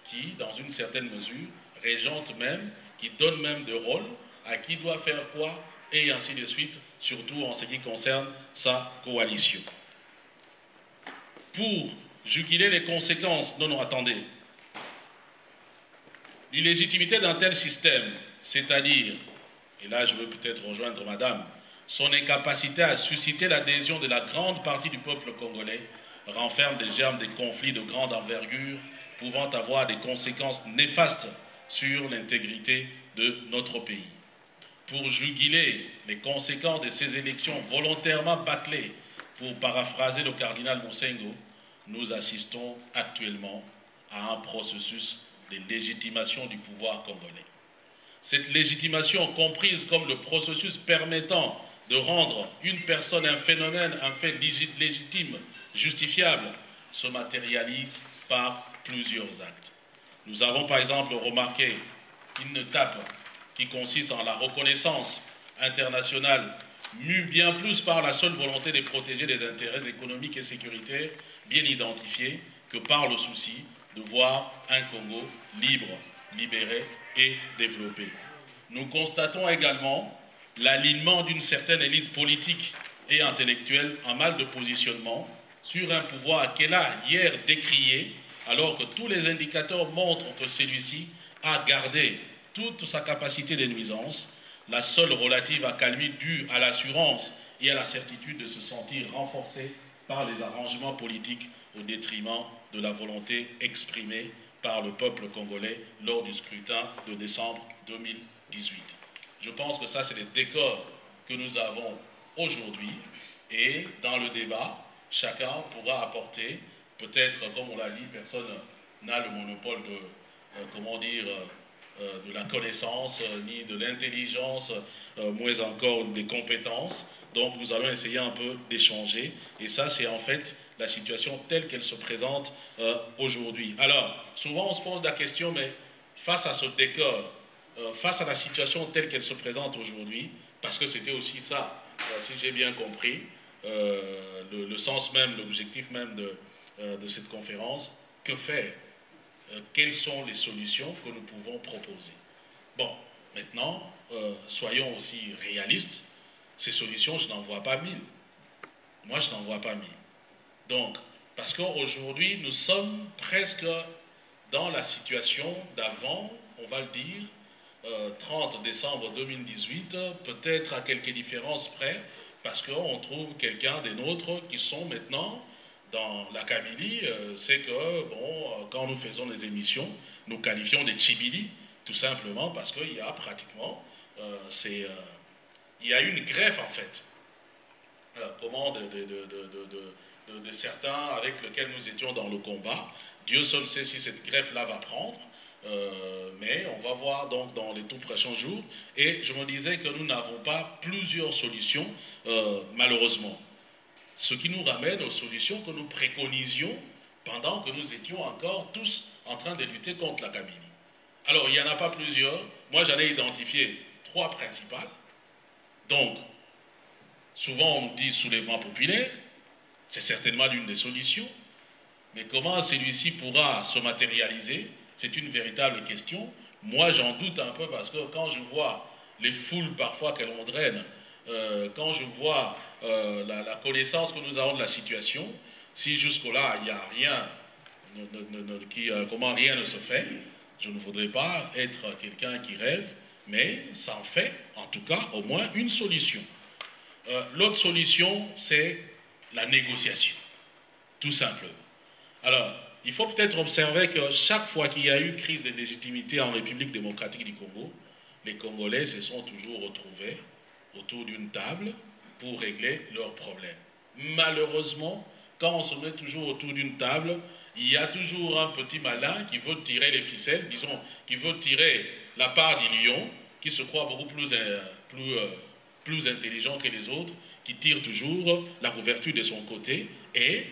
Speaker 4: qui, dans une certaine mesure, régente même, qui donne même de rôle à qui doit faire quoi, et ainsi de suite, surtout en ce qui concerne sa coalition. Pour juguler les conséquences, non, attendez, l'illégitimité d'un tel système, c'est-à-dire, et là je veux peut-être rejoindre madame, son incapacité à susciter l'adhésion de la grande partie du peuple congolais renferme des germes de conflits de grande envergure pouvant avoir des conséquences néfastes sur l'intégrité de notre pays. Pour juguler les conséquences de ces élections volontairement bâclées, pour paraphraser le cardinal Monsengo, nous assistons actuellement à un processus de légitimation du pouvoir congolais. Cette légitimation, comprise comme le processus permettant de rendre une personne, un phénomène, un fait légitime, justifiable, se matérialise par plusieurs actes. Nous avons par exemple remarqué une étape qui consiste en la reconnaissance internationale, mue bien plus par la seule volonté de protéger des intérêts économiques et sécuritaires bien identifiés que par le souci de voir un Congo libre, libéré et développé. Nous constatons également l'alignement d'une certaine élite politique et intellectuelle en mal de positionnement sur un pouvoir qu'elle a hier décrié, alors que tous les indicateurs montrent que celui-ci a gardé toute sa capacité de nuisance, la seule relative accalmie due à l'assurance et à la certitude de se sentir renforcé par les arrangements politiques au détriment de la volonté exprimée par le peuple congolais lors du scrutin de décembre 2018. Je pense que ça, c'est les décors que nous avons aujourd'hui et dans le débat, chacun pourra apporter, peut-être, comme on l'a dit, personne n'a le monopole de la connaissance, ni de l'intelligence, moins encore des compétences. Donc nous allons essayer un peu d'échanger. Et ça, c'est en fait la situation telle qu'elle se présente aujourd'hui. Alors, souvent on se pose la question, mais face à ce décor, face à la situation telle qu'elle se présente aujourd'hui, parce que c'était aussi ça, si j'ai bien compris, le sens même, l'objectif même de cette conférence, que faire? Quelles sont les solutions que nous pouvons proposer? Bon, maintenant, soyons aussi réalistes. Ces solutions, je n'en vois pas 1000. Moi, je n'en vois pas 1000. Donc, parce qu'aujourd'hui, nous sommes presque dans la situation d'avant, on va le dire, 30 décembre 2018, peut-être à quelques différences près, parce qu'on trouve quelqu'un des nôtres qui sont maintenant dans la Kabylie. C'est que, bon, quand nous faisons des émissions, nous qualifions des Tchibili, tout simplement parce qu'il y a pratiquement, il y a une greffe en fait. Comment de certains avec lesquels nous étions dans le combat. Dieu seul sait si cette greffe-là va prendre, mais on va voir donc dans les tout prochains jours. Et je me disais que nous n'avons pas plusieurs solutions, malheureusement. Ce qui nous ramène aux solutions que nous préconisions pendant que nous étions encore tous en train de lutter contre la Kabylie. Alors, il n'y en a pas plusieurs. Moi, j'en ai identifié 3 principales. Donc, souvent on dit soulèvement populaire, c'est certainement l'une des solutions, mais comment celui-ci pourra se matérialiser, c'est une véritable question. Moi j'en doute un peu parce que quand je vois les foules parfois que l'on draine, quand je vois la connaissance que nous avons de la situation, si jusque-là il n'y a rien, comment rien ne se fait, je ne voudrais pas être quelqu'un qui rêve, mais ça en fait, en tout cas, au moins une solution. L'autre solution, c'est la négociation, tout simplement. Alors, il faut peut-être observer que chaque fois qu'il y a eu crise de légitimité en République démocratique du Congo, les Congolais se sont toujours retrouvés autour d'une table pour régler leurs problèmes. Malheureusement, quand on se met toujours autour d'une table, il y a toujours un petit malin qui veut tirer les ficelles, disons, qui veut tirer la part du lion, qui se croit beaucoup plus intelligent que les autres, qui tire toujours la couverture de son côté, et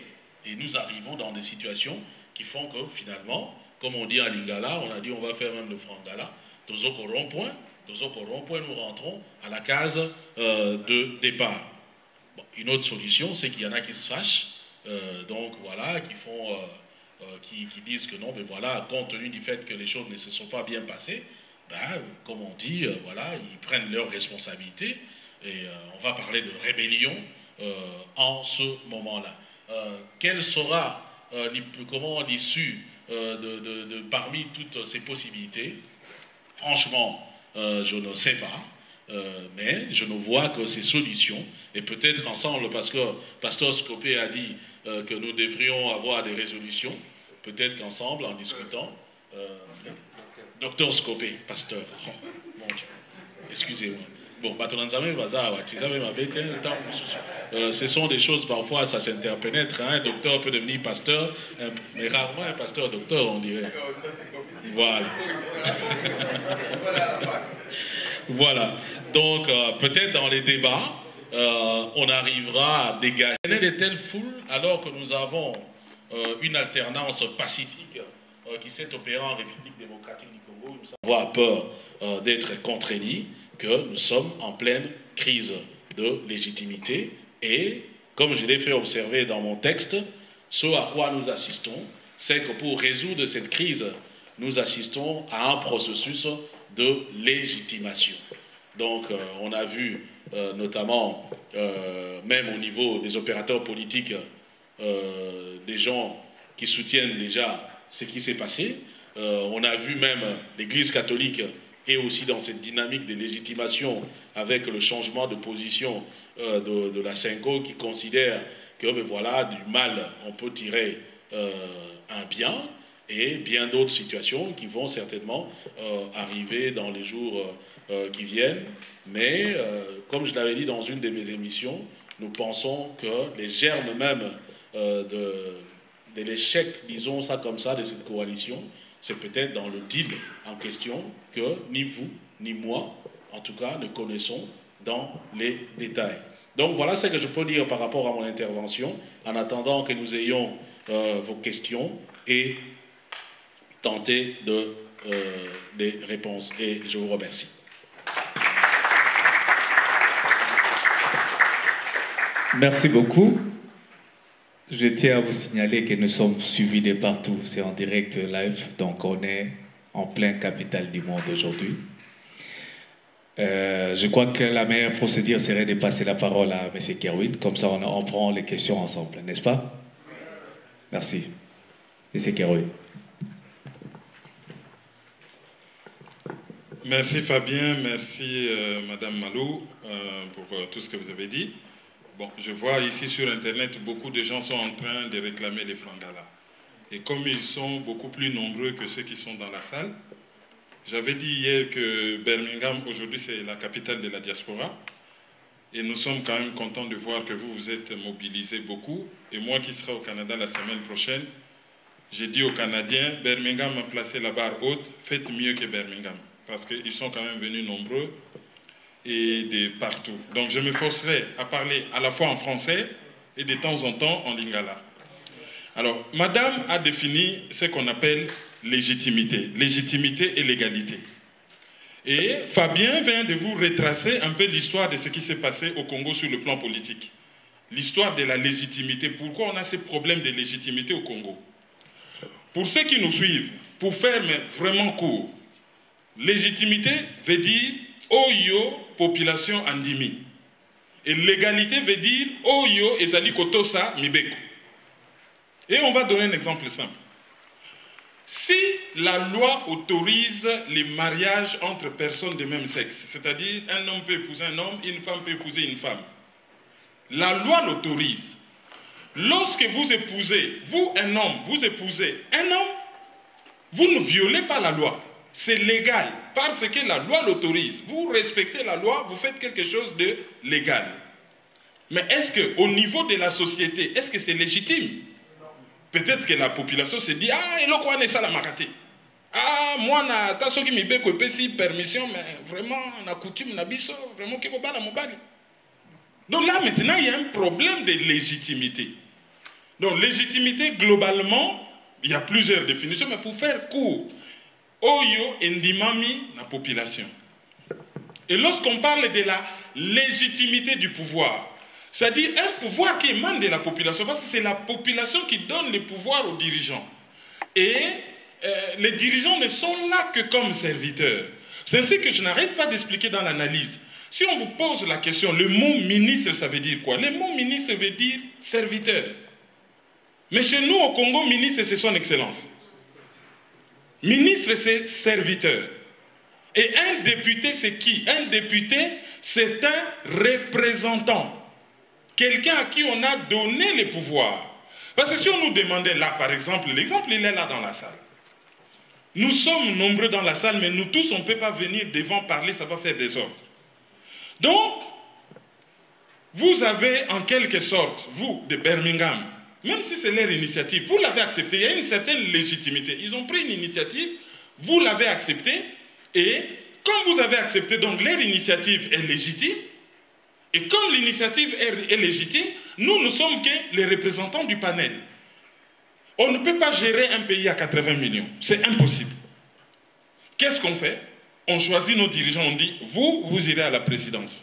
Speaker 4: nous arrivons dans des situations qui font que finalement, comme on dit à Lingala, on a dit on va faire même le Frangala, Tozoko rond-point, nous rentrons à la case de départ. Bon, une autre solution, c'est qu'il y en a qui se fâchent, donc voilà, qui disent que non, mais voilà, compte tenu du fait que les choses ne se sont pas bien passées, ben, comme on dit, voilà, ils prennent leurs responsabilités, et on va parler de rébellion en ce moment-là. Quelle sera l'issue parmi toutes ces possibilités? Franchement, je ne sais pas. Mais je ne vois que ces solutions, et peut-être ensemble, parce que Pasteur Scopé a dit que nous devrions avoir des résolutions, peut-être qu'ensemble, en discutant, Docteur Scopé, pasteur, oh, mon Dieu, excusez-moi. Bon, ce sont des choses, parfois, ça s'interpénètre. Un docteur peut devenir pasteur, mais rarement un pasteur docteur, on dirait. Voilà. Voilà. Donc, peut-être dans les débats, on arrivera à dégager de telles foules alors que nous avons une alternance pacifique qui s'est opérée en République démocratique du Congo. Nous avons peur d'être contredits, que nous sommes en pleine crise de légitimité et, comme je l'ai fait observer dans mon texte, ce à quoi nous assistons, c'est que pour résoudre cette crise, nous assistons à un processus de légitimation. Donc, on a vu notamment, même au niveau des opérateurs politiques, des gens qui soutiennent déjà ce qui s'est passé. On a vu même l'Église catholique et aussi dans cette dynamique de légitimation avec le changement de position de la Senko qui considère que ben voilà, du mal, on peut tirer un bien, et bien d'autres situations qui vont certainement arriver dans les jours qui viennent. Mais, comme je l'avais dit dans une de mes émissions, nous pensons que les germes même de l'échec, disons ça comme ça, de cette coalition, c'est peut-être dans le deal en question que ni vous, ni moi, en tout cas, ne connaissons dans les détails. Donc voilà ce que je peux dire par rapport à mon intervention, en attendant que nous ayons vos questions et tenter des réponses. Et je vous remercie.
Speaker 6: Merci beaucoup. Je tiens à vous signaler que nous sommes suivis de partout. C'est en direct live, donc on est en plein capital du monde aujourd'hui. Je crois que la meilleure procédure serait de passer la parole à M. Kerwin, comme ça on prend les questions ensemble, n'est-ce pas? Merci. M. Kerwin.
Speaker 5: Merci Fabien, merci Madame Malou pour tout ce que vous avez dit. Bon, je vois ici sur Internet, beaucoup de gens sont en train de réclamer les Frangala. Et comme ils sont beaucoup plus nombreux que ceux qui sont dans la salle, j'avais dit hier que Birmingham, aujourd'hui, c'est la capitale de la diaspora. Et nous sommes quand même contents de voir que vous vous êtes mobilisés beaucoup. Et moi qui serai au Canada la semaine prochaine, j'ai dit aux Canadiens, Birmingham a placé la barre haute, faites mieux que Birmingham. Parce qu'ils sont quand même venus nombreux et de partout. Donc je m'efforcerai à parler à la fois en français et de temps en temps en lingala. Alors, Madame a défini ce qu'on appelle légitimité. Légitimité et légalité. Et Fabien vient de vous retracer un peu l'histoire de ce qui s'est passé au Congo sur le plan politique. L'histoire de la légitimité. Pourquoi on a ces problèmes de légitimité au Congo? Pour ceux qui nous suivent, pour faire vraiment court, légitimité veut dire Oyo, population andimi. Et légalité veut dire Oyo, ezali kotosa mibeko. Et on va donner un exemple simple. Si la loi autorise les mariages entre personnes de même sexe, c'est-à-dire un homme peut épouser un homme, une femme peut épouser une femme, la loi l'autorise. Lorsque vous épousez, vous un homme, vous épousez un homme, vous ne violez pas la loi. C'est légal parce que la loi l'autorise. Vous respectez la loi, vous faites quelque chose de légal. Mais est-ce qu'au niveau de la société, est-ce que c'est légitime? Peut-être que la population se dit, ah, et l'autre, on est ça la marqué. Ah, moi, t'as ce qui m'a dit permission, mais vraiment, on a coutume, on a biso, vraiment, qui va la mobile. Donc là, maintenant, il y a un problème de légitimité. Donc, légitimité, globalement, il y a plusieurs définitions, mais pour faire court, Oyo endimami la population. Et lorsqu'on parle de la légitimité du pouvoir, c'est-à-dire un pouvoir qui émane de la population, parce que c'est la population qui donne le pouvoir aux dirigeants. Et les dirigeants ne sont là que comme serviteurs. C'est ainsi que je n'arrête pas d'expliquer dans l'analyse. Si on vous pose la question, le mot ministre, ça veut dire quoi? Le mot ministre veut dire serviteur. Mais chez nous, au Congo, ministre, c'est son excellence. Ministre, c'est serviteur. Et un député, c'est qui? Un député, c'est un représentant. Quelqu'un à qui on a donné les pouvoirs. Parce que si on nous demandait là, par exemple, l'exemple, il est là dans la salle. Nous sommes nombreux dans la salle, mais nous tous, on ne peut pas venir devant parler, ça va faire des ordres. Donc, vous avez en quelque sorte, vous, de Birmingham, même si c'est leur initiative, vous l'avez accepté, il y a une certaine légitimité. Ils ont pris une initiative, vous l'avez acceptée, et comme vous avez accepté, donc leur initiative est légitime, et comme l'initiative est légitime, nous sommes que les représentants du panel. On ne peut pas gérer un pays à 80 millions. C'est impossible. Qu'est-ce qu'on fait? On choisit nos dirigeants, on dit, vous irez à la présidence.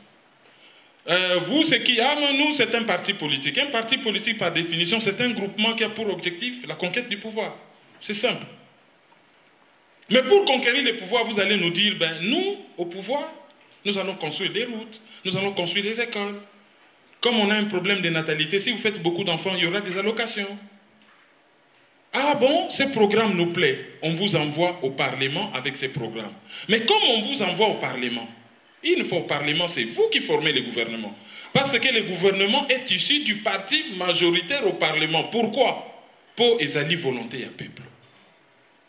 Speaker 5: Vous, c'est qui? Ah, mais nous, c'est un parti politique. Un parti politique, par définition, c'est un groupement qui a pour objectif la conquête du pouvoir. C'est simple. Mais pour conquérir le pouvoir, vous allez nous dire, ben, nous, au pouvoir, nous allons construire des routes, nous allons construire des écoles. Comme on a un problème de natalité, si vous faites beaucoup d'enfants, il y aura des allocations. Ah bon, ce programme nous plaît. On vous envoie au Parlement avec ces programmes. Mais comme on vous envoie au Parlement, une fois au Parlement, c'est vous qui formez le gouvernement. Parce que le gouvernement est issu du parti majoritaire au Parlement. Pourquoi? Pour ezali volonté à peuple.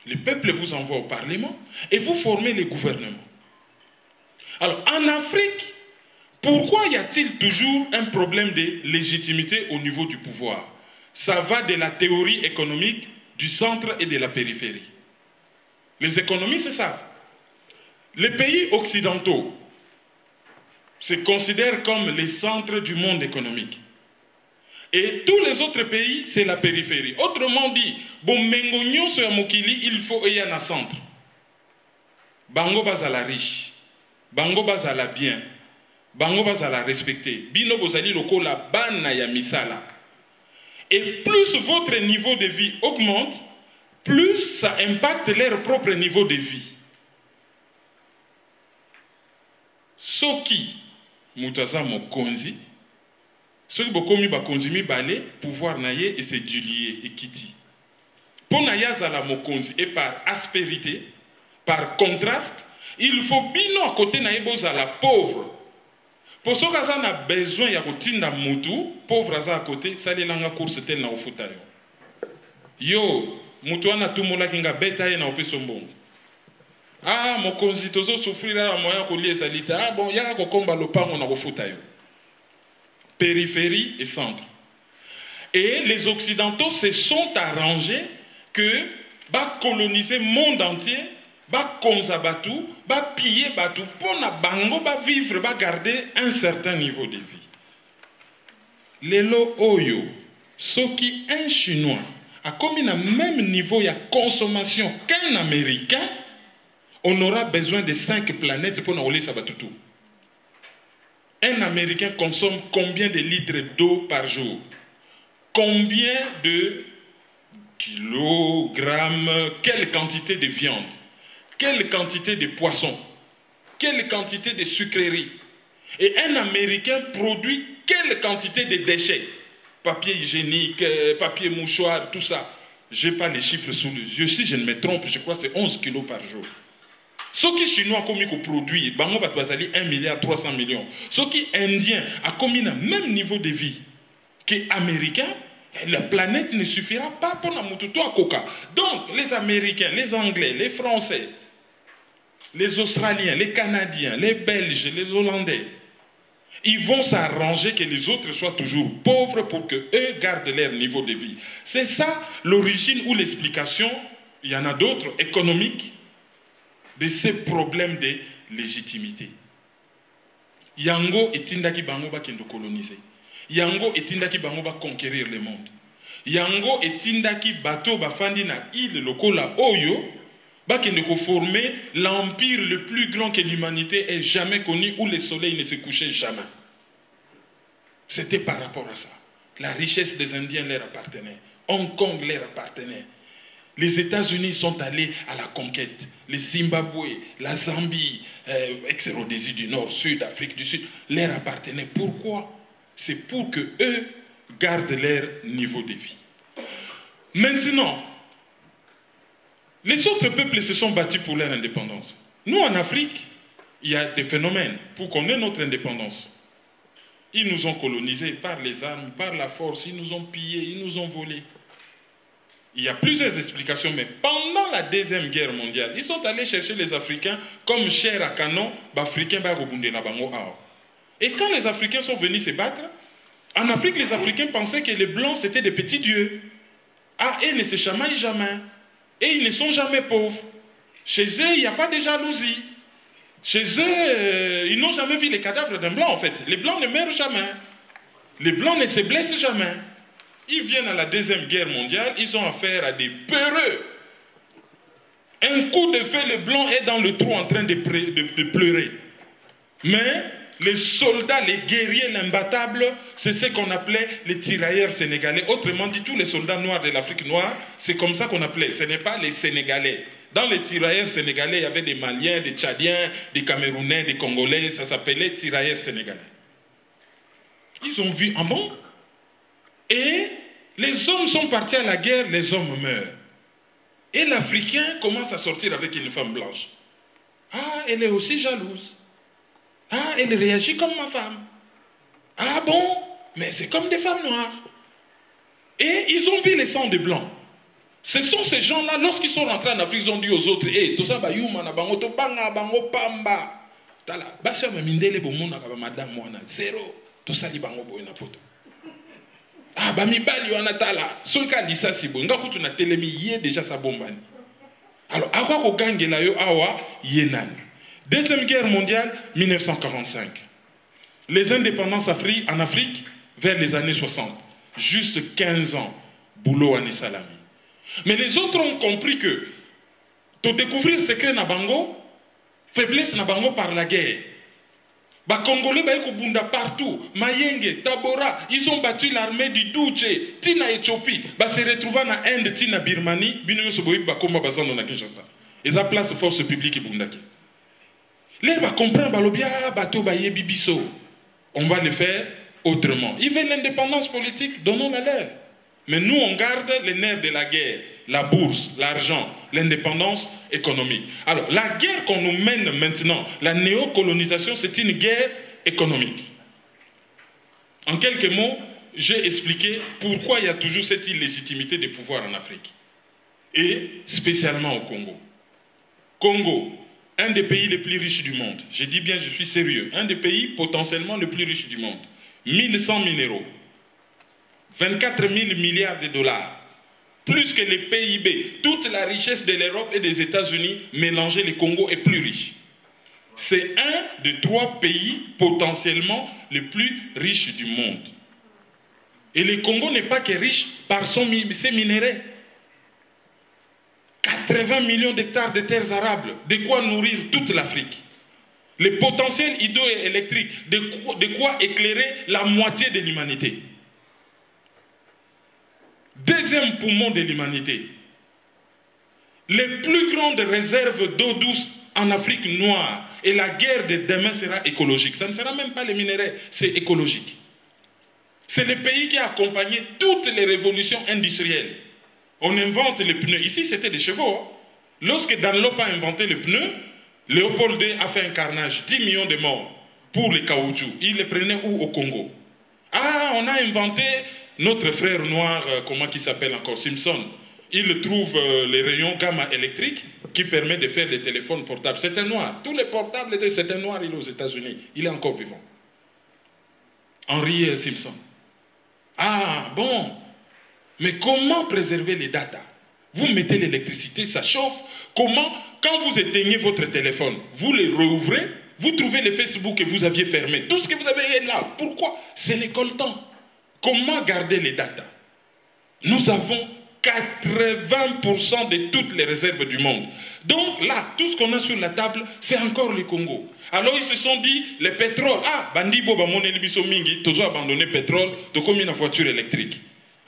Speaker 5: Le peuple vous envoie au Parlement et vous formez le gouvernement. Alors, en Afrique, pourquoi y a-t-il toujours un problème de légitimité au niveau du pouvoir? Ça va de la théorie économique du centre et de la périphérie. Les économies, c'est ça. Les pays occidentaux se considèrent comme les centres du monde économique. Et tous les autres pays, c'est la périphérie. Autrement dit, Bomengo nyonso ya mokili, il faut y un centre. Bango bazala riche, bango bazala bien, bango bazala respecté. Bino bozali lokola bana ya misala. Et plus votre niveau de vie augmente, plus ça impacte leur propre niveau de vie. Soki mutaza mokonzi, soki bokomi bakonzi mibale, pouvoir naye et c'est dulier et kiti. Pour naye zala mokonzi et par aspérité, par contraste, il faut bino à côté naye bozala pauvre. Pour ceux qui ont besoin de kotinda mutu, pauvre à côté, ça les langues course tel na ofuta yo. Yo, mutu ana tumola kinga beta ye na opeso mbongo. Ah, mokonzi tozo souffrir la moya ko lié salita. Ah bon, yaka ko komba lopango na ofuta yo. Périphérie et centre. Et les occidentaux se sont arrangés que va coloniser le monde entier. Ba konza batu, ba piller batu, pour na bango ba vivre, ba garder un certain niveau de vie. Lelo oyo, soki un Chinois a commis le même niveau de consommation qu'un Américain, on aura besoin de 5 planètes pour nous ça tout. Un Américain consomme combien de litres d'eau par jour? Combien de kilogrammes, quelle quantité de viande? Quelle quantité de poissons? Quelle quantité de sucreries? Et un Américain produit quelle quantité de déchets? Papier hygiénique, papier mouchoir, tout ça. Je n'ai pas les chiffres sous les yeux. Si je ne me trompe, je crois que c'est 11 kilos par jour. Ce qui chinois a commis qu'on produit, 1,3 milliard. Ce qui indien a commis le même niveau de vie qu'américain, la planète ne suffira pas pour la mututo à coca. Donc, les Américains, les Anglais, les Français, les Australiens, les Canadiens, les Belges, les Hollandais, ils vont s'arranger que les autres soient toujours pauvres pour qu'eux gardent leur niveau de vie. C'est ça l'origine ou l'explication, il y en a d'autres, économiques, de ces problèmes de légitimité. Yango et Tindaki Bango va coloniser. Yango et Tindaki Bango va conquérir le monde. Yango et Tindaki bateau bafandi na île lokola Oyo va former l'empire le plus grand que l'humanité ait jamais connu, où le soleil ne se couchait jamais. C'était par rapport à ça. La richesse des Indiens leur appartenait. Hong Kong leur appartenait. Les États-Unis sont allés à la conquête. Le Zimbabwe, la Zambie, ex-Rhodésie du Nord, Sud, Afrique du Sud, leur appartenaient. Pourquoi? C'est pour que eux gardent leur niveau de vie. Maintenant, les autres peuples se sont battus pour leur indépendance. Nous, en Afrique, il y a des phénomènes. Pour qu'on ait notre indépendance, ils nous ont colonisés par les armes, par la force, ils nous ont pillés, ils nous ont volés. Il y a plusieurs explications, mais pendant la Deuxième Guerre mondiale, ils sont allés chercher les Africains comme chair à canon, Africains. Et quand les Africains sont venus se battre, en Afrique, les Africains pensaient que les Blancs, c'était des petits dieux. Ah, et ils ne se chamaillent jamais. Et ils ne sont jamais pauvres. Chez eux, il n'y a pas de jalousie. Chez eux, ils n'ont jamais vu les cadavres d'un Blanc, en fait. Les Blancs ne meurent jamais. Les Blancs ne se blessent jamais. Ils viennent à la Deuxième Guerre mondiale, ils ont affaire à des peureux. Un coup de feu, le Blanc est dans le trou en train de pleurer. Mais les soldats, les guerriers, l'imbattable, c'est ce qu'on appelait les tirailleurs sénégalais. Autrement dit, tous les soldats noirs de l'Afrique noire, c'est comme ça qu'on appelait. Ce n'est pas les Sénégalais. Dans les tirailleurs sénégalais, il y avait des Maliens, des Tchadiens, des Camerounais, des Congolais. Ça s'appelait tirailleurs sénégalais. Ils ont vu, ah bon? Et les hommes sont partis à la guerre, les hommes meurent. Et l'Africain commence à sortir avec une femme blanche. Ah, elle est aussi jalouse. Ah, elle réagit comme ma femme. Ah bon? Mais c'est comme des femmes noires. Et ils ont vu les sangs des blancs. Ce sont ces gens-là, lorsqu'ils sont rentrés en Afrique, ils ont dit aux autres, hey, tout ça, bah, yuma, na bango, to banga, bango, pamba. Tala, basha, ma mindele, bo, mona, madame, mona, zéro. Tout ça, li bango, bo, na poto. Ah, bah, mi bali, wana, tala. Soika, dit ça, si bon. Nga, kutu, na telemi, yé, déjà, sa bombani. Alors, awa, ko gange, la yo, awa, yé, nan. Deuxième guerre mondiale, 1945. Les indépendances en Afrique, vers les années 60. Juste 15 ans. Boulot Ané Salami. Mais les autres ont compris que, de découvrir ce secret Nabango, faiblesse Nabango par la guerre. Bah, Congolais, bah, Bunda partout. Mayenge, Tabora, ils ont battu l'armée du Douche, Tina Éthiopie. Bah, se retrouvant en Inde, Tina Birmanie, Binoyo Soboï, bah, comme Bazan dans Kinshasa. Ils ont place force publique et Bundaki. Là, va comprendre, Balobia, Bato, Baye, Bibiso. On va le faire autrement. Ils veulent l'indépendance politique, donnons-la leur. Mais nous, on garde les nerfs de la guerre, la bourse, l'argent, l'indépendance économique. Alors, la guerre qu'on nous mène maintenant, la néocolonisation, c'est une guerre économique. En quelques mots, j'ai expliqué pourquoi il y a toujours cette illégitimité des pouvoirs en Afrique. Et spécialement au Congo. Congo, un des pays les plus riches du monde. Je dis bien, je suis sérieux. Un des pays potentiellement les plus riches du monde. 1100 minéraux. 24 000 milliards de dollars. Plus que les PIB. Toute la richesse de l'Europe et des États-Unis mélangée, le Congo est plus riche. C'est un des 3 pays potentiellement les plus riches du monde. Et le Congo n'est pas que riche par ses minéraux. 80 millions d'hectares de terres arables, de quoi nourrir toute l'Afrique. Le potentiel hydroélectrique, de quoi éclairer la moitié de l'humanité. Deuxième poumon de l'humanité. Les plus grandes réserves d'eau douce en Afrique noire. Et la guerre de demain sera écologique. Ça ne sera même pas les minéraux, c'est écologique. C'est le pays qui a accompagné toutes les révolutions industrielles. On invente les pneus. Ici, c'était des chevaux. Lorsque Dunlop a inventé le pneu, Léopold II a fait un carnage, 10 millions de morts pour les caoutchoucs. Il les prenait où? Au Congo. Ah, on a inventé notre frère noir, comment il s'appelle encore, Simpson. Il trouve les rayons gamma électriques qui permettent de faire des téléphones portables. C'est un noir. Tous les portables, c'est un noir, il est aux États-Unis. Il est encore vivant. Henry Simpson. Ah, bon. Mais comment préserver les datas? Vous mettez l'électricité, ça chauffe. Comment, quand vous éteignez votre téléphone, vous les rouvrez, vous trouvez les Facebook que vous aviez fermés. Tout ce que vous avez est là. Pourquoi? C'est le coltan. Comment garder les datas? Nous avons 80% de toutes les réserves du monde. Donc là, tout ce qu'on a sur la table, c'est encore le Congo. Alors ils se sont dit, le pétrole, ah, bandi boba moneli biso mingi, toujours abandonné le pétrole, de comme une voiture électrique.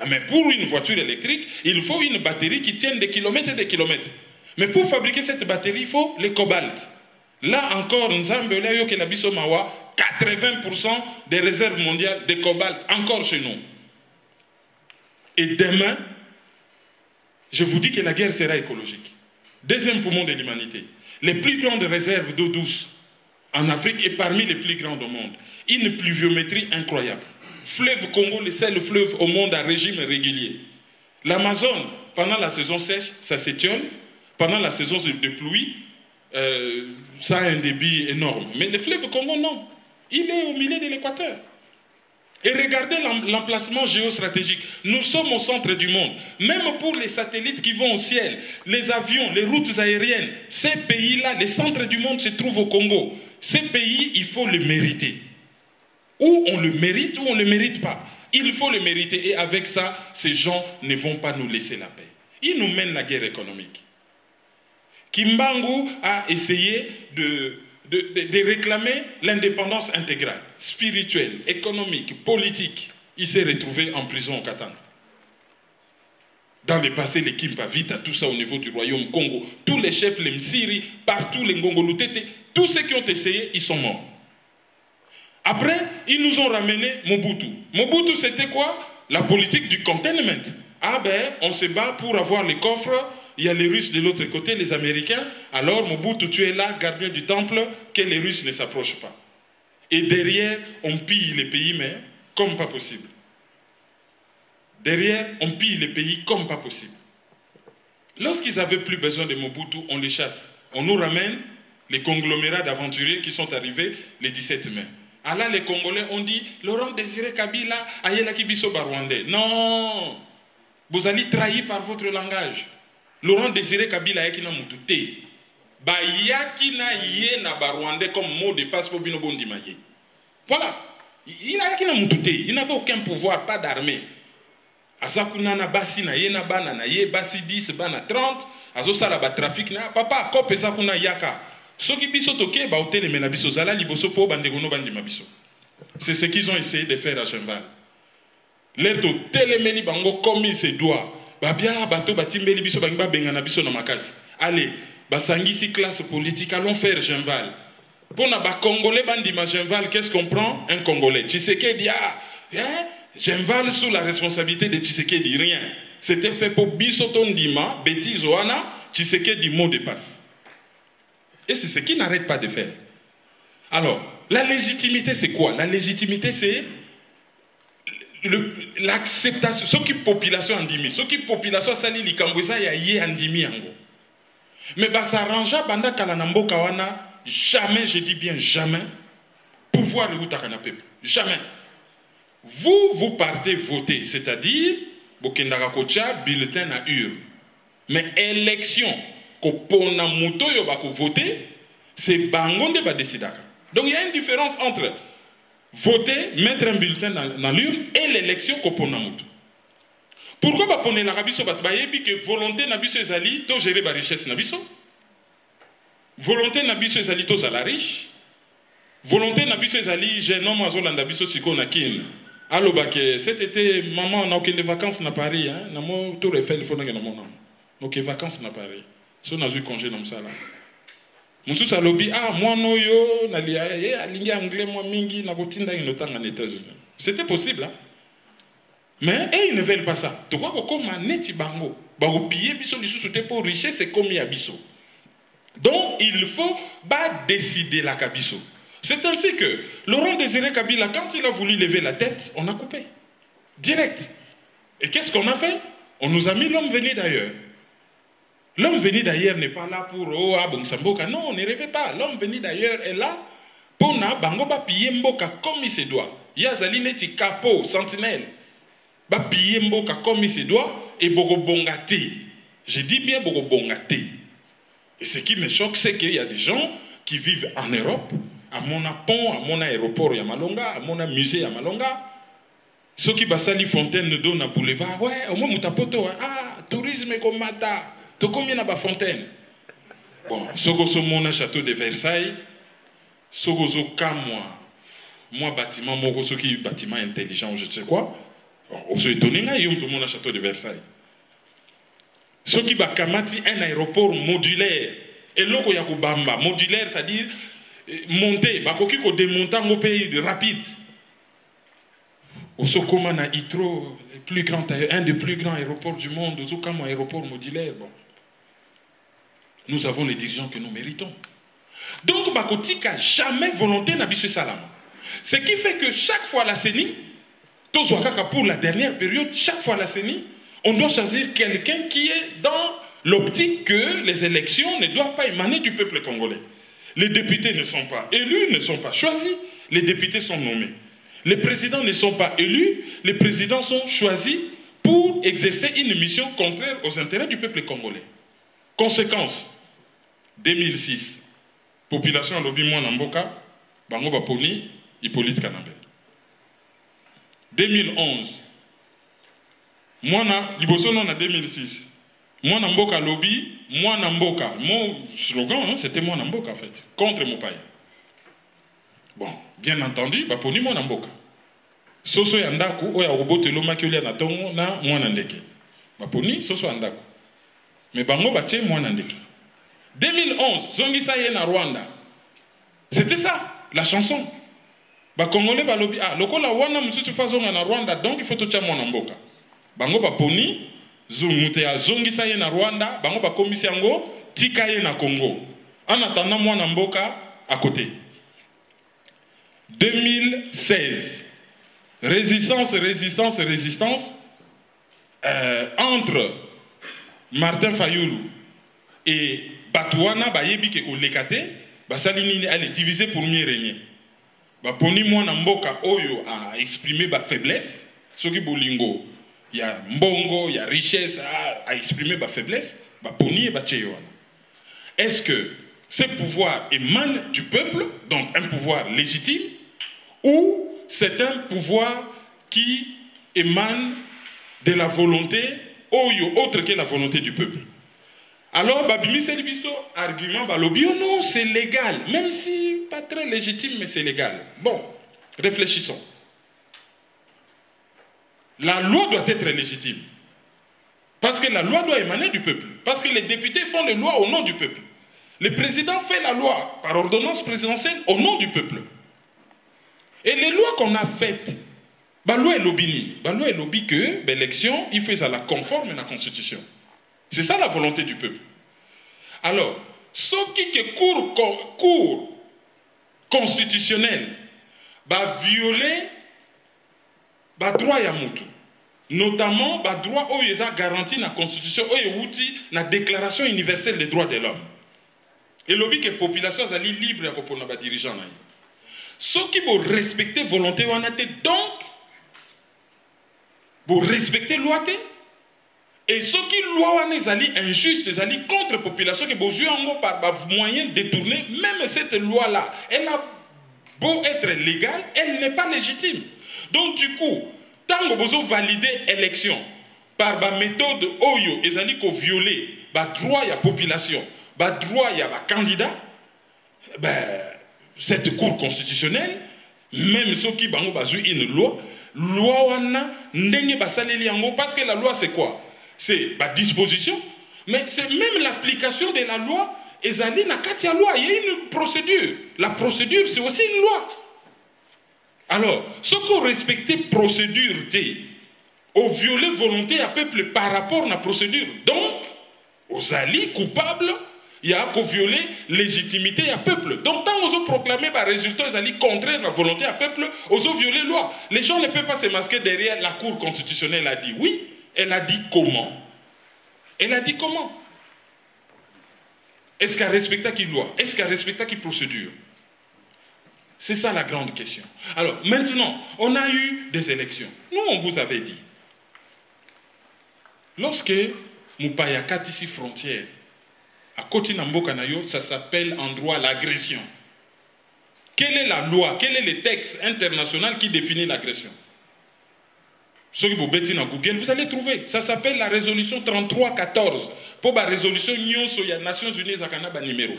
Speaker 5: Mais pour une voiture électrique, il faut une batterie qui tienne des kilomètres et des kilomètres. Mais pour fabriquer cette batterie, il faut le cobalt. Là encore, Nzambe Olayo ke la biso mawa, 80% des réserves mondiales de cobalt, encore chez nous. Et demain, je vous dis que la guerre sera écologique. Deuxième poumon de l'humanité. Les plus grandes réserves d'eau douce en Afrique et parmi les plus grandes au monde. Une pluviométrie incroyable. Fleuve Congo, le seul fleuve au monde à régime régulier. L'Amazone, pendant la saison sèche, ça s'étiole. Pendant la saison de pluie, ça a un débit énorme. Mais le fleuve Congo, non. Il est au milieu de l'équateur. Et regardez l'emplacement géostratégique. Nous sommes au centre du monde. Même pour les satellites qui vont au ciel, les avions, les routes aériennes, ces pays-là, les centres du monde se trouvent au Congo. Ces pays, il faut le mériter. Ou on le mérite ou on ne le mérite pas. Il faut le mériter. Et avec ça, ces gens ne vont pas nous laisser la paix. Ils nous mènent la guerre économique. Kimbangu a essayé de réclamer l'indépendance intégrale, spirituelle, économique, politique. Il s'est retrouvé en prison au Katanga. Dans le passé, les Kimpavita, tout ça au niveau du royaume Congo, tous les chefs, les Msiri, partout, les Ngongolutete, tous ceux qui ont essayé, ils sont morts. Après, ils nous ont ramené Mobutu. Mobutu, c'était quoi? La politique du containment. Ah ben, on se bat pour avoir les coffres. Il y a les Russes de l'autre côté, les Américains. Alors, Mobutu, tu es là, gardien du temple, que les Russes ne s'approchent pas. Et derrière, on pille les pays, mais comme pas possible. Derrière, on pille les pays comme pas possible. Lorsqu'ils n'avaient plus besoin de Mobutu, on les chasse. On nous ramène les conglomérats d'aventuriers qui sont arrivés le 17 mai. Alors là, les Congolais ont dit, Laurent Désiré Kabila, Ayela Kibiso Barwandais. Non! Vous allez trahir par votre langage. Laurent Désiré Kabila Ayakina Moutouté. Bayakina Yé na Barwandais comme mot de passe pour Bino Bondimaye. Voilà. Il a Ayakina Moutouté. Il n'avait aucun pouvoir, pas d'armée. Asakuna na basi na ye na bana na ye, basi 10, bana 30. Azosala ba trafic na. Papa, kope sakuna yaka. Soki biso toke ba hôtel mena biso zala liboso po bandegono bandima biso. C'est ce qu'ils ont essayé de faire à Cheval. L'eto telemeli bango comme il se doit. Babia bato batimbeli biso bangba bengana biso na makasi. Allez, basangisi classe politique, allons faire Cheval. Pour na ba Congolais bandima Cheval, qu'est-ce qu'on prend? Un Congolais. Tshisekedi Cheval sous la responsabilité de Tshisekedi, rien. C'était fait pour bisoton dima, bêtise oana, Tshisekedi mot de passe. Et c'est ce qu'ils n'arrêtent pas de faire. Alors, la légitimité, c'est quoi? La légitimité, c'est l'acceptation. Ce qui est population andimi, ce qui est population sali likambweza ya yé andimi yango. Mais bah ça range banda kalanambo kawana, jamais, je dis bien jamais, pouvoir le outakana peuple. Jamais. Vous partez voter, c'est-à-dire, bokendaka kocha, bulletin à urne. Mais élection, kopona muto yo bako voter, c'est bangonde ba décidaka. Donc il y a une différence entre voter, mettre un bulletin dans l'urne et l'élection kopona muto. Pourquoi ba pone la rabiso bat ba yebi que volonté na biso ezali to gérer ba richesse na biso? Volonté na biso ezali to zala riche. Volonté na biso ezali jeune homme azolanda biso siko na kin. Alors que cet été maman on a aucune vacances na Paris hein, na mo tour Eiffel faut na na mon nom. Donc vacances na Paris. Si on a eu congé dans ça là. Moussou Salobi, moi no yo, alingi anglais, moi mingi, na kotinda inotang en États-Unis. C'était possible, hein? Mais ils ne veulent pas ça. Tu vois comment neti bango, bango piller biso biso pour richesse, c'est comme y a biso. Donc il faut pas décider la kabiso. C'est ainsi que Laurent Désiré Kabila, quand il a voulu lever la tête, on a coupé. Direct. Et qu'est-ce qu'on a fait? On nous a mis l'homme venu d'ailleurs. L'homme venu d'ailleurs n'est pas là pour oh ah bon samboka. Non, ne rêvez pas. L'homme venu d'ailleurs est là pour na bango ba piller mboka comme il se doit. Yazali neti capot sentinelle. Ba piller mboka comme il se doit et bogo bongate. Je dis bien bogo bongate. Et ce qui me choque c'est qu'il y a des gens qui vivent en Europe, à mon pont, à mon aéroport à Malonga, à mon musée à Malonga. Ceux qui basali fontaine d'eau na boulevard, ouais, au moins mutapoto, ah, tourisme comme mata. Tu combien na ba fontaine? Bon, sogoso mona château de Versailles, sogoso kamwa, moi bâtiment, moi qui bâtiment intelligent, je ne sais quoi. On se étonne là, yom tout mona château de Versailles. Ce qui ba kamati un aéroport modulaire, et loko ya kubamba, modulaire, c'est-à-dire monter, ba koki ko démonter au pays rapide. Au Sokoma na Itro, un des plus grands aéroports du monde, au Sokama aéroport modulaire, bon. nous avons les dirigeants que nous méritons. Donc, Bakotika jamais volonté n'a bisu salam. Ce qui fait que chaque fois la CENI, pour la dernière période, chaque fois la CENI, on doit choisir quelqu'un qui est dans l'optique que les élections ne doivent pas émaner du peuple congolais. Les députés ne sont pas élus, ne sont pas choisis, les députés sont nommés. Les présidents ne sont pas élus, les présidents sont choisis pour exercer une mission contraire aux intérêts du peuple congolais. Conséquence, 2006, population lobby Mwana Mboka, Bango Baponi, Hippolyte Kanambe. 2011, Mwana, Libosono en 2006, Mwana Mboka lobby, Mwana Mboka. Mon slogan, c'était Mwana Mboka en fait, contre Mopaye. Bon, bien entendu, Baponi Mwana Mboka. Soso Yandaku, Oya Robote Loma Kyolia Natongo, na Mwana Ndeke. Baponi, Soso Yandaku. Mais Bango Bache Mwana Ndeke. 2011, Zongisa Yena Rwanda. C'était ça, la chanson. Congolais balobi ah lokola wana mususu fazonga na Rwanda donc il faut tocha Mwana Mboka. Bango baponi zumute ya zongisa ye na Rwanda, bango bakomisi yango tika ye na Congo. En attendant Mwana Mboka à côté. 2016. Résistance entre Martin Fayulu et Batouana Bayebi ke kolekate, basalini elle est divisée pour mieux régner. Baponi Mwana Mboka oyo a exprimé ba faiblesse, soki bolingo ya mbongo, ya richesse a exprimé ba faiblesse, baponi e bacheyo. Est-ce que ce pouvoir émane du peuple, donc un pouvoir légitime, ou c'est un pouvoir qui émane de la volonté oyo autre que la volonté du peuple? Alors, Babimi Selibiso, argument, Balobio, non, c'est légal, même si pas très légitime, mais c'est légal. Bon, réfléchissons. La loi doit être légitime. Parce que la loi doit émaner du peuple. Parce que les députés font les lois au nom du peuple. Le président fait la loi par ordonnance présidentielle au nom du peuple. Et les lois qu'on a faites, la loi est lobby que l'élection, il fait à la conforme à la Constitution. C'est ça la volonté du peuple. Alors, ceux qui cours constitutionnel va violer le droit à Moutou, notamment le droit où il a garanti dans la Constitution, où il y a la Déclaration universelle des droits de l'homme. Et lobby que la population est libre pour les dirigeants. Ceux qui vont respecter la volonté, donc, vont respecter la loi. Et ceux qui loi sont injustes, sont contre la population, qui ont par moyen détourné, même cette loi-là, elle a beau être légale, elle n'est pas légitime. Donc du coup, tant que vous validez l'élection par la méthode Oyo, ils ont violé le droit à la population, le droit à la candidat, cette cour constitutionnelle, même ceux qui ont une loi, parce que la loi c'est quoi? C'est la disposition, mais c'est même l'application de la loi. Et il y a une procédure. La procédure, c'est aussi une loi. Alors, ceux qui ont respecté la procédure, ont violé volonté à peuple par rapport à la procédure. Donc, aux alliés coupables, il y a qu'au violer légitimité à peuple. Donc, tant qu'ils ont proclamé par résultat, les alliés contraires à la volonté à peuple, ils ont violé la loi. Les gens ne peuvent pas se masquer derrière la Cour constitutionnelle a dit oui. Elle a dit comment? Elle a dit comment? Est-ce qu'elle respecte qui loi? Est-ce qu'elle respecte qui procédure? C'est ça la grande question. Alors, maintenant, on a eu des élections. Nous, on vous avait dit. Lorsque Moupaya Katisi frontière, à côté Namboka Nayo, ça s'appelle en droit l'agression. Quelle est la loi? Quel est le texte international qui définit l'agression? Ceux qui vous bêtez dans Google, vous allez trouver. Ça s'appelle la résolution 3314. Pour la résolution des Nations Unies à numéro.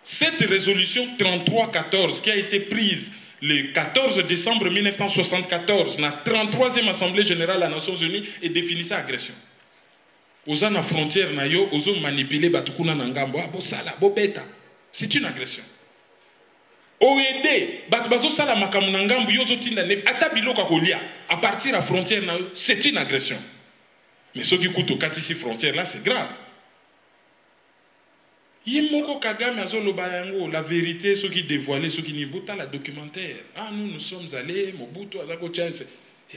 Speaker 5: Cette résolution 3314 qui a été prise le 14 décembre 1974 dans la 33e Assemblée Générale des Nations Unies et définit sa agression. Aux ans frontière, aux ont manipulé Batukuna Nangambo, c'est une agression. À partir de la frontière, c'est une agression. Mais ceux qui coûtent au Katisi frontière, là, c'est grave. Yemoko Kagame azoloba yango la vérité, ceux qui dévoilent, ceux qui n'y boutent la documentaire. Ah, nous sommes allés, Mobutu, Azako Chance.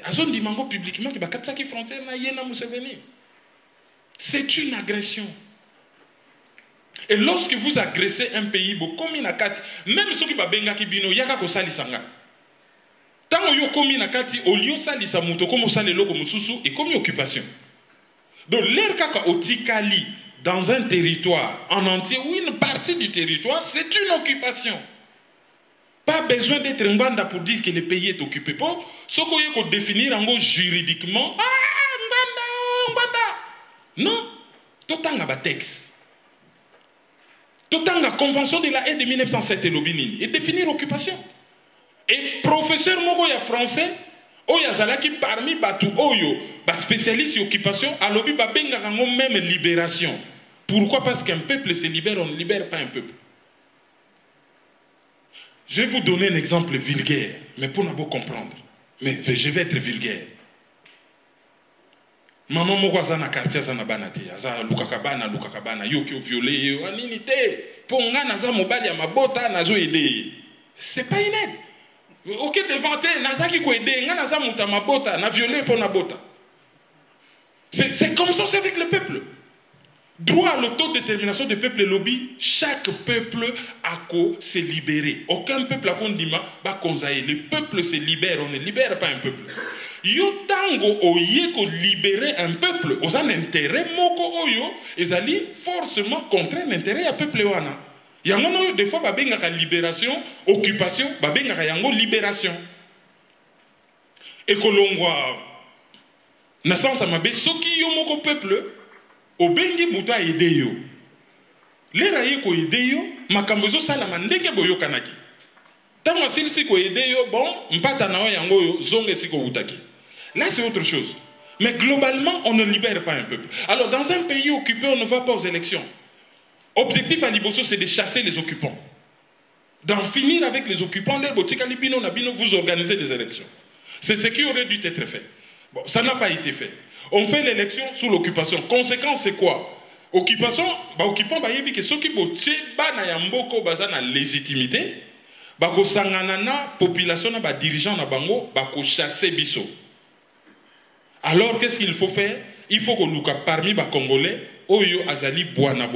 Speaker 5: Azon dit mango publiquement que Bakatsaki frontière na yena Museveni. C'est une agression. Et lorsque vous agressez un pays, même ceux qui babenga kibino, yaka ko salisanga. Tant yo komi na kati, au lieu salisa muto comme salelo comme susu et comme occupation. Donc l'air kaka otikali dans un territoire en entier ou une partie du territoire, c'est une occupation. Pas besoin d'être un banda pour dire que le pays est occupé. Pour ce qu'on peut définir en gros juridiquement, non, totanga ba texte. Totanga convention de la haie de 1907 et définir occupation. Et professeur moko ya français, oya zalaki parmi batu oyo, ba spécialiste occupation, alobi ba benga rango même libération. Pourquoi? Parce qu'un peuple se libère, on ne libère pas un peuple. Je vais vous donner un exemple vulgaire, mais pour nous comprendre. Mais je vais être vulgaire. Maman moko azana quartier azana banate, aza lukakabana, yo ki violé, yo nini te, ponga naza mobali ya mabota nazo aider. C'est pas une aide. OK devant te naza ki ko aider, nga naza muta mabota na violé pour na bota. C'est comme ça c'est avec le peuple. Droit à l'autodétermination du peuple lobby, chaque peuple a qu'à se libérer. Aucun peuple a qu'à dire le peuple se libère, on ne libère pas un peuple. Yo tango oye ko libérer un peuple, aux un intérêt moko oyo, ils allaient forcément contre l'intérêt à peuple wana. Yango des fois babenga ka libération, occupation, babenga ka yango libération. Et kolongwa na sens mabe soki yo moko peuple obengi muta ede yo. Lera ye ko ede yo, makambo zo sala mandenge boyo kanaki. Tango silisi ko ede yo, bon, mpata na yango yo zonge siko utaki. Là c'est autre chose. Mais globalement, on ne libère pas un peuple. Alors dans un pays occupé, on ne va pas aux élections. Objectif à Liboso, c'est de chasser les occupants. D'en finir avec les occupants, les botika libino nabino, vous organisez des élections. C'est ce qui aurait dû être fait. Bon, ça n'a pas été fait. On fait l'élection sous l'occupation. Conséquence, c'est quoi? Occupation, occupant, yebi que ceux qui botent, na yamboko baza na légitimité, ko sangana na population na dirigeant na bango, ko chasser biso. Alors qu'est-ce qu'il faut faire? Il faut que luka parmi ba Congolais, oyo azali boana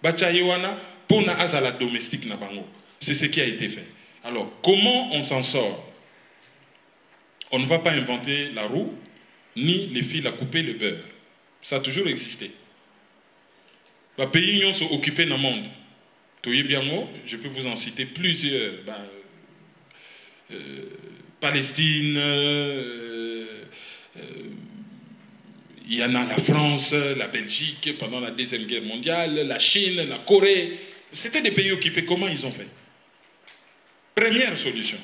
Speaker 5: bachayewana pona azala domestique na bango. C'est ce qui a été fait. Alors comment on s'en sort? On ne va pas inventer la roue, ni les fils à couper le beurre. Ça a toujours existé. Les pays sont occupés dans le monde. Je peux vous en citer plusieurs. Palestine, il y en a la France, la Belgique pendant la Deuxième Guerre mondiale, la Chine, la Corée. C'était des pays occupés. Comment ils ont fait? Première solution.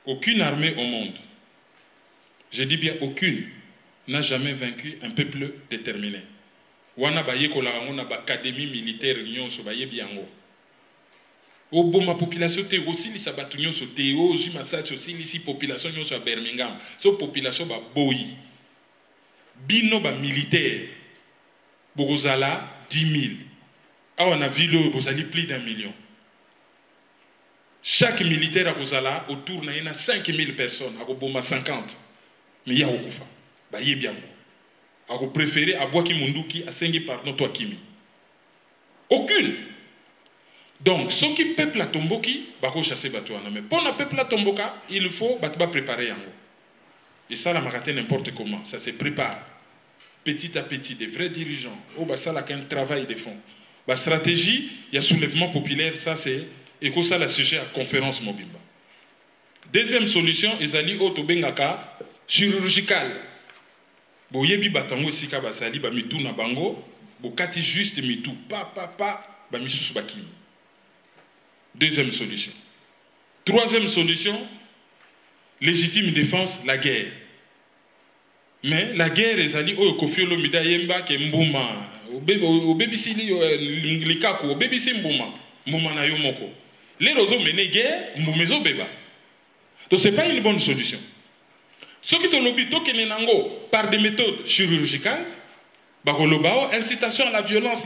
Speaker 5: Aucune armée au monde, je dis bien aucune, n'a jamais vaincu un peuple déterminé. Wana baye ko la ngona ba académie militaire nyonso baye biango. Obo ma population te aussi li sabatu nyonso te ozi masacho aussi li population nyonso à Birmingham. So population ba boyi. Bino ba militaire. Bogozala 10 000. Ah on a vu le bozali plus d'1 million. Chaque militaire à Kozala, autour il y a 5 000 personnes, à Koboma 50. Mais il y a Okufa. Bah, il y a bien. À préférer à Boaki Munduki, à Sengi pardon, toi Kimi. Aucune. Donc, ceux qui peuplent la Tomboki, bah, faut chasser Batouana. Mais pour le peuple la Tomboka, il faut préparer Yango. Et ça, la marathon n'importe comment. Ça se prépare. Petit à petit, des vrais dirigeants. Oh, bah, ça, là, qu'un travail de fond. Bah, stratégie, il y a soulèvement populaire, ça, c'est. Et que ça, le sujet à conférence mobile. Deuxième solution, ils allaient au Tobengaka chirurgical. Bo yebi batango sika basali ba mitu na bango, bo kati juste mitu pa ba misusu bakimi. Deuxième solution. Troisième solution, légitime défense, la guerre. Mais la guerre ils allaient au kofiolo mida yemba ke mbuma, au bébisili likaku, au bébisi mbuma, mbuma na yomoko. Les roseaux menés guerre, moumezo beba. Donc ce n'est pas une bonne solution. Ce qui te lobby, par des méthodes chirurgicales, Bakolobao, incitation à la violence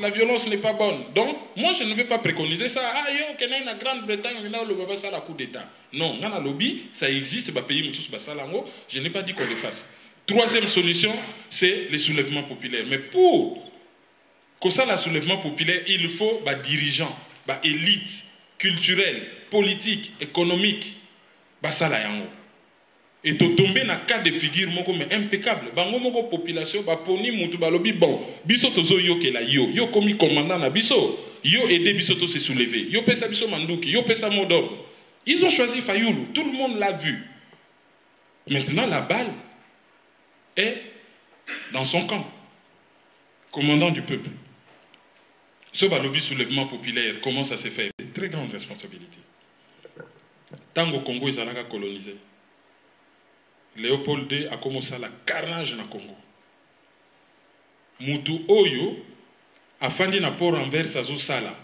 Speaker 5: n'est pas bonne. Donc, moi je ne vais pas préconiser ça. Ah, yo, qu'il y a une Grande-Bretagne, le ça la coup d'État. Non, dans le lobby, ça existe, c'est pas pays, je n'ai pas dit qu'on le fasse. Troisième solution, c'est les soulèvements populaires. Mais pour que ça, le soulèvement populaire, il faut des dirigeants, des élites culturelles, politiques, économiques, ça la yango. Et to tomber dans cas de figure mais impeccable. Bango moko population ba poni mutu ba lobi bon. Biso tozo yo ke la yo. Yo komi commandant na biso. Yo aider biso to se soulever. Yo pesa biso manduki, yo pesa mot d'ordre. Ils ont choisi Fayoulou, tout le monde l'a vu. Maintenant la balle est dans son camp. Commandant du peuple. Ce balobi soulèvement populaire, comment ça s'est fait? Très grande responsabilité. Tant au Congo ils allaient coloniser. Léopold II a commencé la carnage na Congo. Mutu oyo afandi na port Anvers azo sala.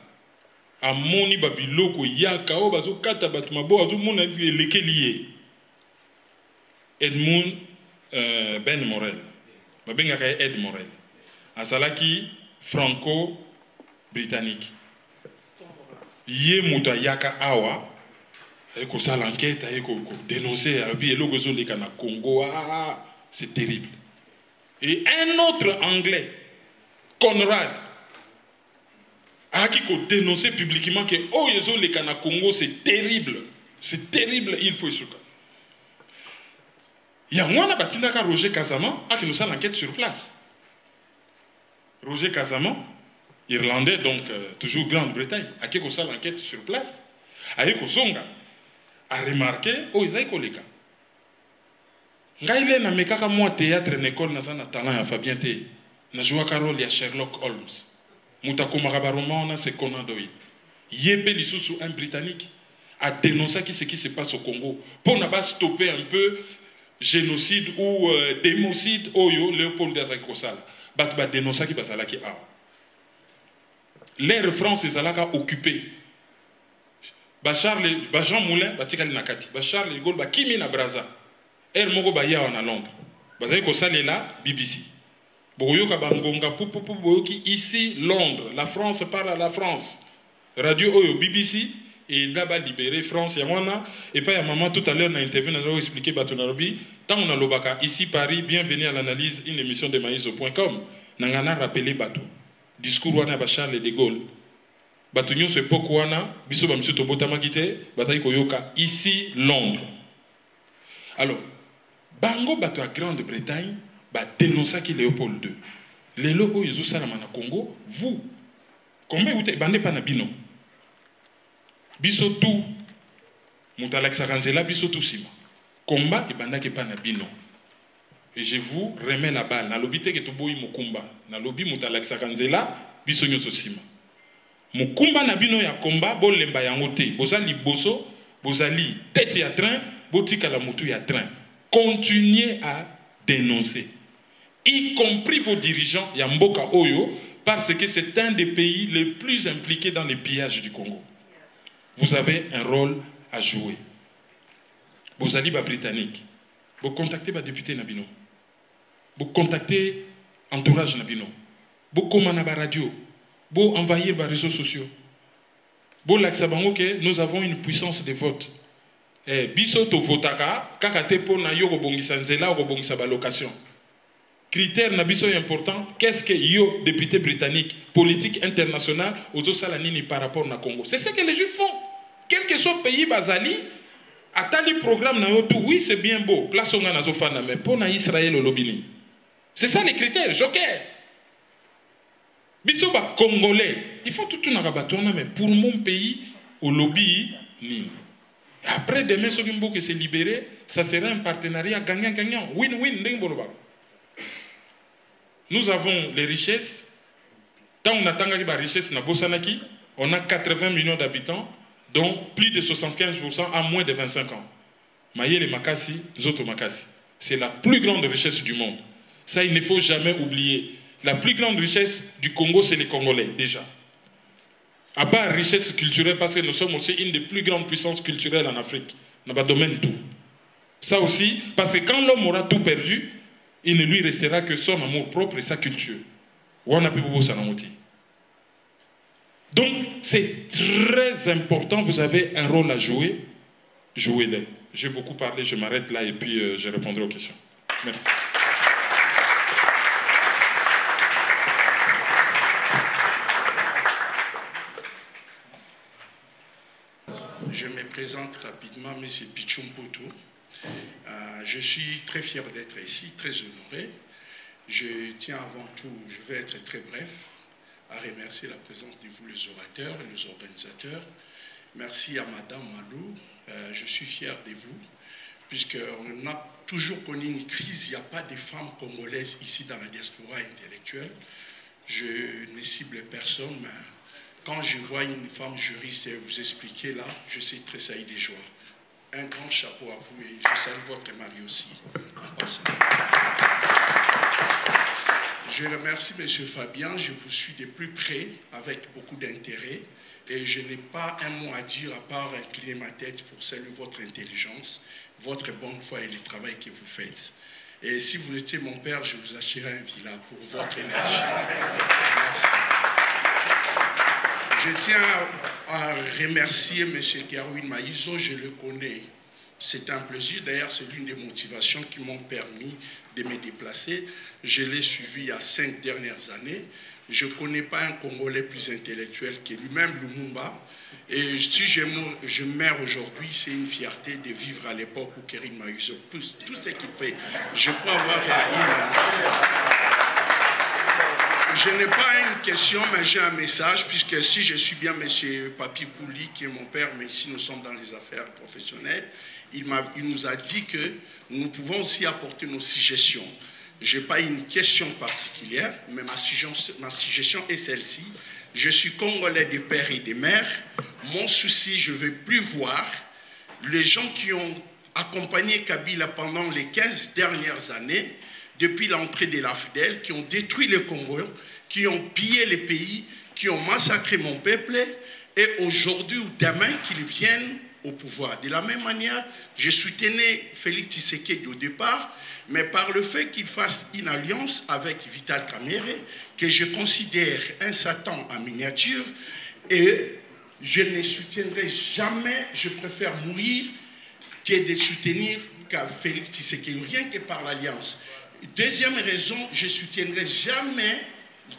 Speaker 5: Amoni babiloko yaka o bazo kata batu mabo azo mona eleke lié. Edmund Ben Morel. Babengaka Ed Morel. Asalaki franco-britannique. Ye mutu yaka awa. Il faut l'enquête, il faut dénoncer, Congo, c'est terrible. Et un autre Anglais, Conrad, qui a dénoncé publiquement que oh, les Congo, c'est terrible, il faut y il y a un Roger Casamant qui nous a l'enquête sur place. Roger Casamant, Irlandais, donc toujours Grande-Bretagne, qui a l'enquête sur place, a remarqué oh il a écoleka ngaile na mekaka moi théâtre n'école na sana talent ya Fabien Té na joua rôle ya Sherlock Holmes mutakoma ka roman na c'est Conan Doyle yebe lisusu un britannique a dénoncé ce qui se passe au Congo pour na ba stopper un peu génocide ou démocide oyo Léopold II Kosala bat ba dénoncer qui basala ki a l'air France ezalaka occupé. Jean Moulin, Batikali Nakati, Charles de Gaulle, Kimi na Braza, El Mogo Baya en Londres. Bazai Kosale là, BBC. Boyoka Bangonga, Boyoki, ici, Londres. La France parle à la France. Radio Oyo, BBC, et là-bas libéré France, Yamana. Et pas maman tout à l'heure, on a intervenu, on a expliqué Batonarobi. Tant on a l'Obaka, ici Paris, bienvenue à l'analyse, une émission de maïso.com. Nangana rappelé Batou. Discours Wana Charles de Gaulle. Batunyo se pokwana, biso ba monsieur Tobotama kite, bataille koyoka ici Londres. Alors, bango bato à Grande-Bretagne, ba dénonça ki Léopold II. Les locaux yezo salama na Congo, vous combien vous bande pas na bino. Biso tout Moutalax Aranzela biso tout sima. Combat et banda ke pa na bino. Et je vous remets la balle. Na lobité ke toboyi mokumba. Na lobi Moutalax Aranzela biso nyoso sima. Mukumba na bino ya komba bo lemba yango te bozali boso bozali tête ya train botika la mutu ya train continuez à dénoncer y compris vos dirigeants ya mboka oyo parce que c'est un des pays les plus impliqués dans les pillages du Congo. Vous avez un rôle à jouer. Bozali ba britannique vous contactez ba député na bino vous contactez entourage na bino vous commandez ba radio. Pour envahir les réseaux sociaux. Pour l'accepter que nous avons une puissance de vote. Biso to votaka, kakate po na yo robongisa nzela robongisa ba location. Critère na biso important, qu'est-ce que yo député britannique, politique internationale, aux salanini par rapport na Congo. C'est ce que les Juifs font. Quel que soit le pays bazali, atali programme na yo tout, oui c'est bien beau, place on na zofana mais pour na Israël au lobini. C'est ça les critères, joker. Bisoba Congolais, il faut tout un rabatona, mais pour mon pays, au lobby, nini. Après demain, ce qui s'est libéré, ça sera un partenariat gagnant-gagnant, win-win. Nous avons les richesses. Tant on attend les richesses na Bosanaki, on a 80 millions d'habitants, dont plus de 75% à moins de 25 ans. Maïe les Makassi, Zoto Makassi. C'est la plus grande richesse du monde. Ça, il ne faut jamais oublier. La plus grande richesse du Congo, c'est les Congolais, déjà. À part richesse culturelle, parce que nous sommes aussi une des plus grandes puissances culturelles en Afrique. Dans le domaine tout. Ça aussi, parce que quand l'homme aura tout perdu, il ne lui restera que son amour propre et sa culture. Donc, c'est très important, vous avez un rôle à jouer, jouez-le. J'ai beaucoup parlé, je m'arrête là et puis je répondrai aux questions. Merci.
Speaker 9: Je me présente rapidement, M. Pichumpoto. Je suis très fier d'être ici, très honoré. Je tiens avant tout, je vais être très bref, à remercier la présence de vous les orateurs et les organisateurs. Merci à Madame Malou, je suis fier de vous, puisqu'on a toujours connu une crise, il n'y a pas de femmes congolaises ici dans la diaspora intellectuelle. Je ne cible personne, mais quand je vois une femme juriste vous expliquer là, je suis très sailli de joie. Un grand chapeau à vous et je salue votre mari aussi. Je remercie M. Fabien, je vous suis de plus près avec beaucoup d'intérêt et je n'ai pas un mot à dire à part incliner ma tête pour saluer votre intelligence, votre bonne foi et le travail que vous faites. Et si vous étiez mon père, je vous achèterais un villa pour votre énergie. Merci. Je tiens à remercier M. Kerwin Maïzo, je le connais. C'est un plaisir, d'ailleurs c'est l'une des motivations qui m'ont permis de me déplacer. Je l'ai suivi il y a 5 dernières années. Je ne connais pas un Congolais plus intellectuel que lui-même, Lumumba. Et si je meurs aujourd'hui, c'est une fierté de vivre à l'époque où Kerwin Maïzo, tout ce qu'il fait, je peux avoir Je n'ai pas une question, mais j'ai un message, puisque si je suis bien M. Papi Kouli, qui est mon père, mais ici nous sommes dans les affaires professionnelles, il nous a dit que nous pouvons aussi apporter nos suggestions. Je n'ai pas une question particulière, mais ma suggestion est celle-ci. Je suis Congolais de père et de mère. Mon souci, je ne veux plus voir les gens qui ont accompagné Kabila pendant les 15 dernières années, depuis l'entrée de la FDL, qui ont détruit le Congo, qui ont pillé le pays, qui ont massacré mon peuple, et aujourd'hui ou demain qu'ils viennent au pouvoir. De la même manière, je soutenais Félix Tshisekedi au départ, mais par le fait qu'il fasse une alliance avec Vital Kamerhe, que je considère un Satan en miniature, et je ne soutiendrai jamais, je préfère mourir que de soutenir Félix Tshisekedi, rien que par l'alliance. Deuxième raison, je ne soutiendrai jamais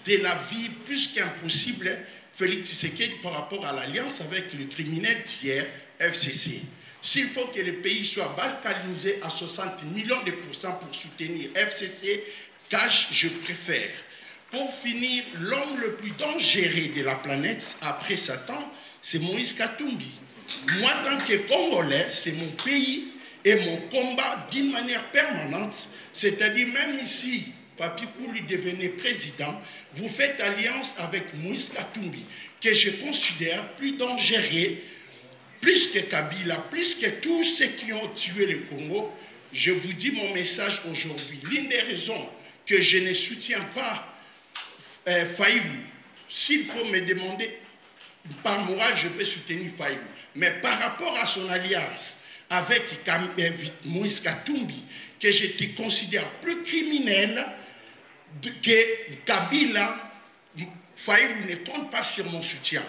Speaker 9: de la vie plus qu'impossible Félix Tshisekedi par rapport à l'alliance avec le criminel d'hier, FCC. S'il faut que le pays soit balkanisé à 60 millions de pourcents pour soutenir FCC, cash, je préfère. Pour finir, l'homme le plus dangereux de la planète après Satan, c'est Moïse Katumbi. Moi, tant que Congolais, c'est mon pays et mon combat d'une manière permanente. C'est-à-dire, même ici, Papi Kouli devenait président, vous faites alliance avec Moïse Katumbi, que je considère plus dangereux, plus que Kabila, plus que tous ceux qui ont tué le Congo. Je vous dis mon message aujourd'hui. L'une des raisons que je ne soutiens pas Faïlou, s'il faut me demander, par morale, je peux soutenir Faïlou. Mais par rapport à son alliance avec Moïse Katumbi, que je te considère plus criminel que Kabila, Faïlou ne compte pas sur mon soutien.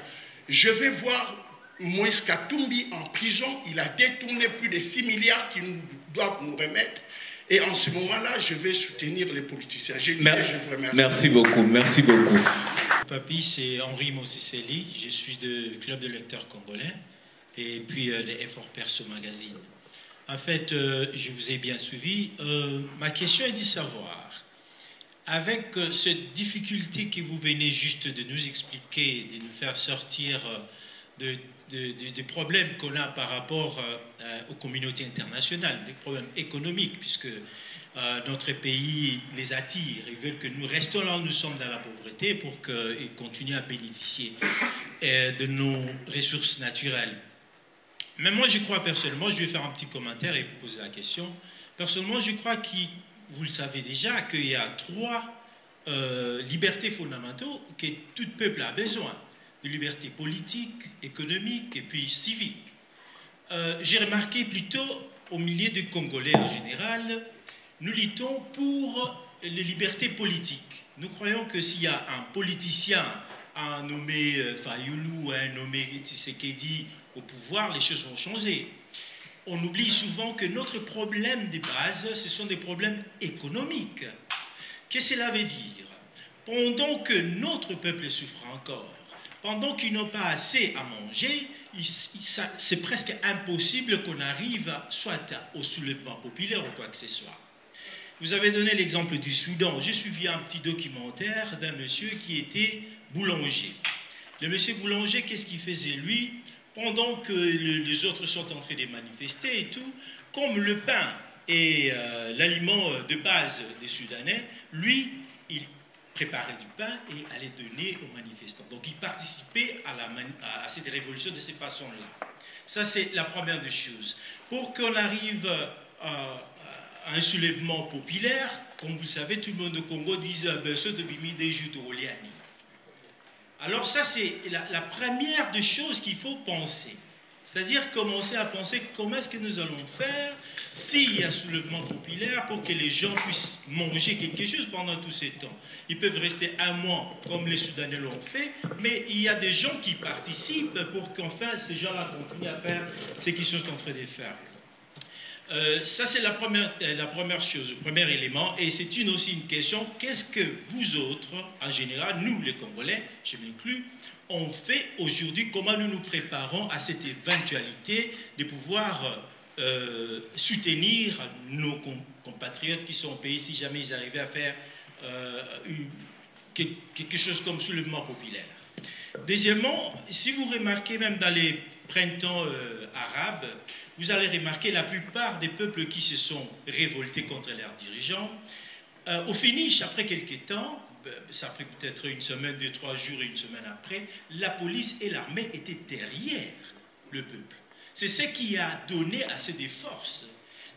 Speaker 9: Je vais voir Moïse Katumbi en prison. Il a détourné plus de 6 milliards qu'ils doivent nous remettre. Et en ce moment-là, je vais soutenir les politiciens. Je vous remercie.
Speaker 6: Merci beaucoup, merci beaucoup.
Speaker 10: Papi, c'est Henri Mosiseli. Je suis du Club de lecteurs congolais et puis de Effort Perso Magazine. En fait, je vous ai bien suivi. Ma question est de savoir, avec cette difficulté que vous venez juste de nous expliquer, de nous faire sortir des problèmes qu'on a par rapport aux communautés internationales, des problèmes économiques, puisque notre pays les attire. Ils veulent que nous restions là où nous sommes dans la pauvreté pour qu'ils continuent à bénéficier de nos ressources naturelles. Mais moi, je crois personnellement, je vais faire un petit commentaire et vous poser la question. Personnellement, je crois que vous le savez déjà, qu'il y a 3 libertés fondamentaux que tout peuple a besoin. De liberté politique, économique et puis civique. J'ai remarqué plutôt au milieu des Congolais en général, nous luttons pour les libertés politiques. Nous croyons que s'il y a un politicien, un nommé Fayoulou, un nommé Tshisekedi au pouvoir, les choses vont changer. On oublie souvent que notre problème de base, ce sont des problèmes économiques. Qu'est-ce que cela veut dire? Pendant que notre peuple souffre encore, pendant qu'ils n'ont pas assez à manger, c'est presque impossible qu'on arrive soit au soulèvement populaire ou quoi que ce soit. Vous avez donné l'exemple du Soudan. J'ai suivi un petit documentaire d'un monsieur qui était boulanger. Le monsieur boulanger, qu'est-ce qu'il faisait lui? Pendant que les autres sont en train de manifester et tout, comme le pain est l'aliment de base des Soudanais, lui, il préparait du pain et allait donner aux manifestants. Donc il participait à cette révolution de cette façon-là. Ça, c'est la première des choses. Pour qu'on arrive à un soulèvement populaire, comme vous le savez, tout le monde au Congo dit ceux de Bimi des Juto-Oliani. Alors ça, c'est la première des choses qu'il faut penser. C'est-à-dire commencer à penser comment est-ce que nous allons faire s'il y a soulèvement populaire pour que les gens puissent manger quelque chose pendant tous ces temps. Ils peuvent rester un mois comme les Soudanais l'ont fait, mais il y a des gens qui participent pour qu'enfin ces gens-là continuent à faire ce qu'ils sont en train de faire. Ça, c'est la première chose, le premier élément. Et c'est aussi une question, qu'est-ce que vous autres, en général, nous les Congolais, je m'inclus, on fait aujourd'hui, comment nous nous préparons à cette éventualité de pouvoir soutenir nos compatriotes qui sont au pays si jamais ils arrivaient à faire quelque chose comme soulèvement populaire. Deuxièmement, si vous remarquez même dans les printemps arabes, vous allez remarquer la plupart des peuples qui se sont révoltés contre leurs dirigeants, au finish, après quelques temps, ça a pris peut-être une semaine, 2-3 jours et une semaine après, la police et l'armée étaient derrière le peuple. C'est ce qui a donné assez de force.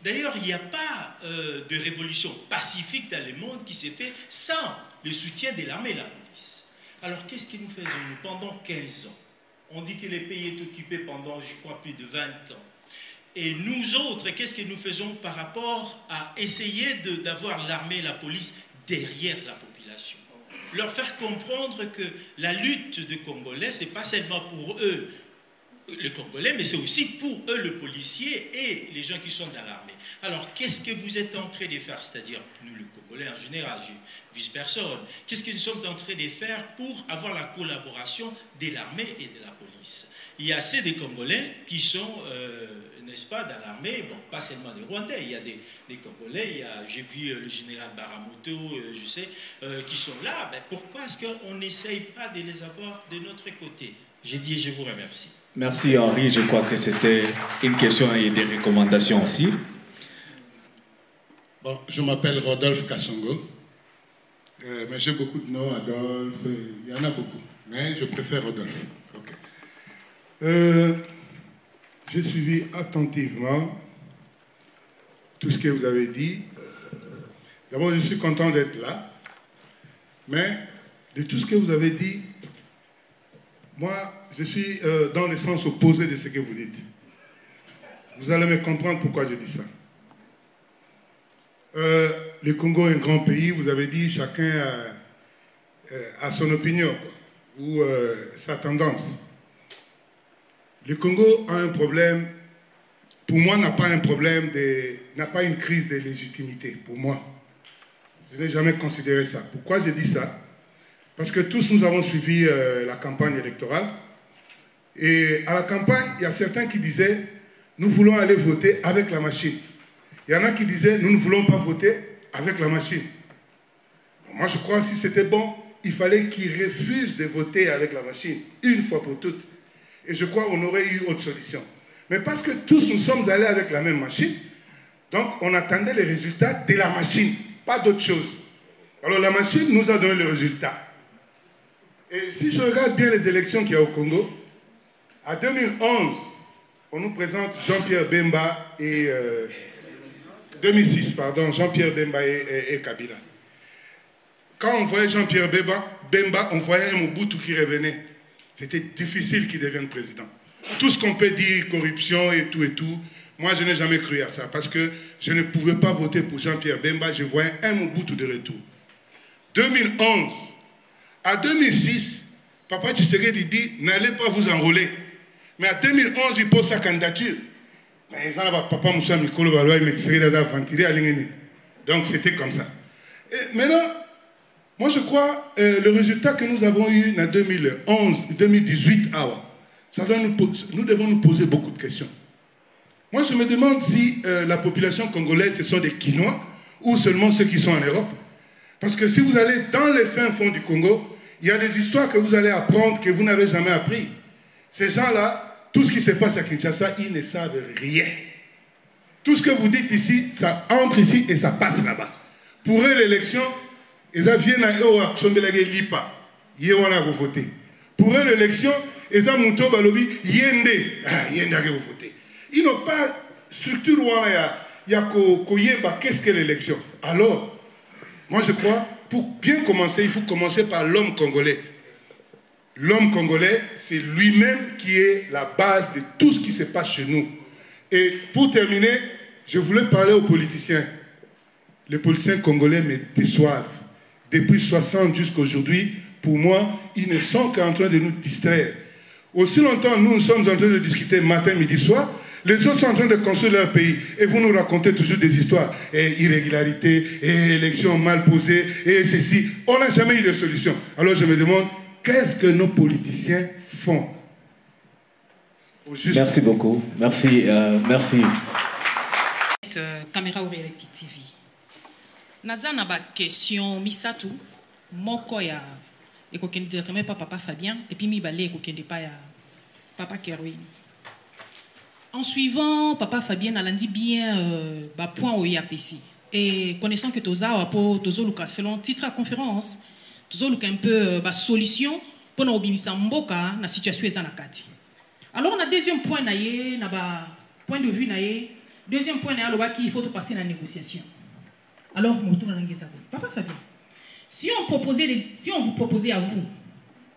Speaker 10: D'ailleurs, il n'y a pas de révolution pacifique dans le monde qui s'est faite sans le soutien de l'armée et de la police. Alors, qu'est-ce que nous faisons nous, pendant 15 ans? On dit que le pays est occupé pendant, je crois, plus de 20 ans. Et nous autres, qu'est-ce que nous faisons par rapport à essayer d'avoir l'armée et la police derrière la population? Leur faire comprendre que la lutte des Congolais, ce n'est pas seulement pour eux, les Congolais, mais c'est aussi pour eux, le policier et les gens qui sont dans l'armée. Alors, qu'est-ce que vous êtes en train de faire? C'est-à-dire, nous, les Congolais en général, je vise personne. Qu'est-ce que nous sommes en train de faire pour avoir la collaboration de l'armée et de la police? Il y a assez de Congolais qui sont, n'est-ce pas, dans l'armée, bon, pas seulement des Rwandais, il y a des Congolais, j'ai vu le général Baramoto, je sais, qui sont là. Ben, pourquoi est-ce qu'on n'essaye pas de les avoir de notre côté? J'ai dit, je vous remercie.
Speaker 6: Merci Henri, je crois que c'était une question et des recommandations aussi.
Speaker 11: Bon, je m'appelle Rodolphe Kassongo, mais j'ai beaucoup de noms, Adolphe, il y en a beaucoup, mais je préfère Rodolphe. Okay. J'ai suivi attentivement tout ce que vous avez dit. D'abord, je suis content d'être là, mais de tout ce que vous avez dit, moi, je suis dans le sens opposé de ce que vous dites. Vous allez me comprendre pourquoi je dis ça. Le Congo est un grand pays, vous avez dit, chacun a son opinion, quoi, ou sa tendance. Le Congo a un problème, pour moi, n'a pas un problème, n'a pas une crise de légitimité, pour moi. Je n'ai jamais considéré ça. Pourquoi je dis ça? Parce que tous nous avons suivi la campagne électorale. Et à la campagne, il y a certains qui disaient « Nous voulons aller voter avec la machine ». Il y en a qui disaient « Nous ne voulons pas voter avec la machine ». Moi, je crois que si c'était bon, il fallait qu'ils refusent de voter avec la machine, une fois pour toutes. Et je crois qu'on aurait eu autre solution. Mais parce que tous nous sommes allés avec la même machine, donc on attendait les résultats de la machine, pas d'autre chose. Alors la machine nous a donné le résultat. Et si je regarde bien les élections qu'il y a au Congo, en 2011, on nous présente Jean-Pierre Bemba et... 2006, pardon, Jean-Pierre Bemba et Kabila. Quand on voyait Jean-Pierre Bemba, on voyait un Mobutu qui revenait. C'était difficile qu'il devienne président. Tout ce qu'on peut dire, corruption et tout, Moi, je n'ai jamais cru à ça parce que je ne pouvais pas voter pour Jean-Pierre Bemba. Je voyais un Mobutu de retour. 2011, à 2006, Papa Tshisekedi dit n'allez pas vous enrôler. Mais à 2011, il pose sa candidature. Papa Moussa Mikolo Baloua, il m'a donc c'était comme ça. Et maintenant, moi je crois le résultat que nous avons eu en 2018, nous devons nous poser beaucoup de questions. Moi je me demande si la population congolaise, ce sont des Quinois ou seulement ceux qui sont en Europe. Parce que si vous allez dans les fins fonds du Congo, il y a des histoires que vous allez apprendre que vous n'avez jamais appris. Ces gens-là, tout ce qui se passe à Kinshasa, ils ne savent rien. Tout ce que vous dites ici, ça entre ici et ça passe là-bas. Pour eux, l'élection, ils viennent à Lipa. Ils vont voter. Pour eux, l'élection, ils ont monté au lobby, Yende vont voter. Ils n'ont pas structure où il y a qu'est-ce que l'élection. Alors, moi je crois, pour bien commencer, il faut commencer par l'homme congolais. L'homme congolais, c'est lui-même qui est la base de tout ce qui se passe chez nous. Et pour terminer, je voulais parler aux politiciens. Les politiciens congolais me déçoivent. Depuis 60 jusqu'à aujourd'hui, pour moi, ils ne sont qu'en train de nous distraire. Aussi longtemps, nous sommes en train de discuter matin, midi, soir. Les autres sont en train de construire leur pays. Et vous nous racontez toujours des histoires. Et irrégularité, et élections mal posées, et ceci. On n'a jamais eu de solution. Alors je me demande, qu'est-ce que nos politiciens font?
Speaker 6: Merci beaucoup. Merci. Merci.
Speaker 8: Caméra ou Reality TV. Naza na ba question misatu moko ya ekokende directement pa papa Fabien et puis mi balé ekokende pa ya papa Kerwin. En suivant papa Fabien alandi bien ba point au IAPC et connaissant que toza apo tozoluka selon titre à conférence tozoluka un peu ba solution pour na obimisa mboka na situation eza na kati. Alors on a deuxième point na ye na ba point de vue na ye deuxième point na loba qui il faut passer la négociation. Alors, Papa Fabien, si on vous proposait à vous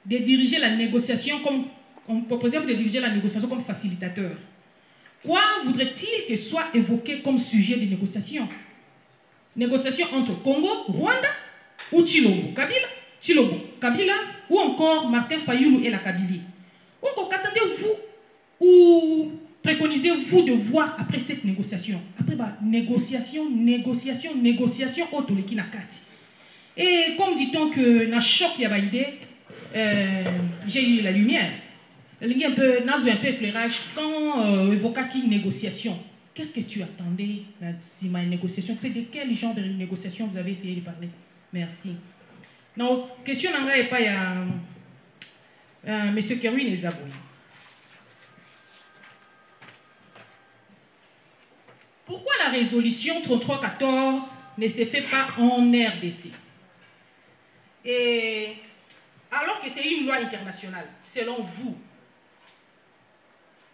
Speaker 8: de diriger la négociation comme on proposait à vous de diriger la négociation comme facilitateur, quoi voudrait-il que soit évoqué comme sujet de négociation? Négociation entre Congo, Rwanda ou Chilombo, Kabila ou encore Martin Fayoulou et la Kabylie. Qu'attendez-vous ou préconisez-vous de voir après cette négociation? Après, négociation, et comme dit-on que dans choc, il y a idée, j'ai eu la lumière. Un peu éclairage quand évoquer qui négociation. Qu'est-ce que tu attendais dans ma négociation? C'est de quel genre de négociation vous avez essayé de parler? Merci. Donc, question n'est pas M. Kerwin et Zaboui. Pourquoi la résolution 3314 ne se fait pas en RDC? Et alors que c'est une loi internationale, selon vous,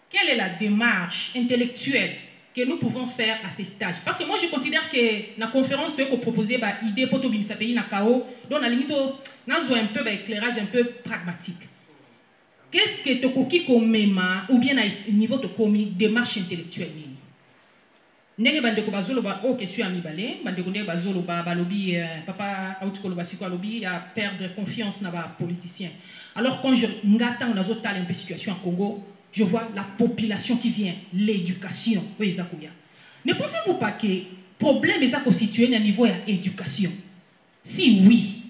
Speaker 8: quelle est la démarche intellectuelle que nous pouvons faire à ces stages? Parce que moi je considère que la conférence que vous proposez, l'idée pour tout le pays na KO, donc la limite, nous avons un peu d'éclairage un peu pragmatique. Qu'est-ce que tu as ou bien à niveau de démarche intellectuelle? Nenge bandeko bazoloba o question amibale bandeko ndenge bazoloba balobi papa autukoloba siko alobi à perdre confiance na ba politicien. Alors quand je ngata on azota un peu situation en Congo, je vois la population qui vient, l'éducation. Oui, Zakuya. Ne pensez-vous pas que problème est constitué à niveau de l'éducation? Si oui,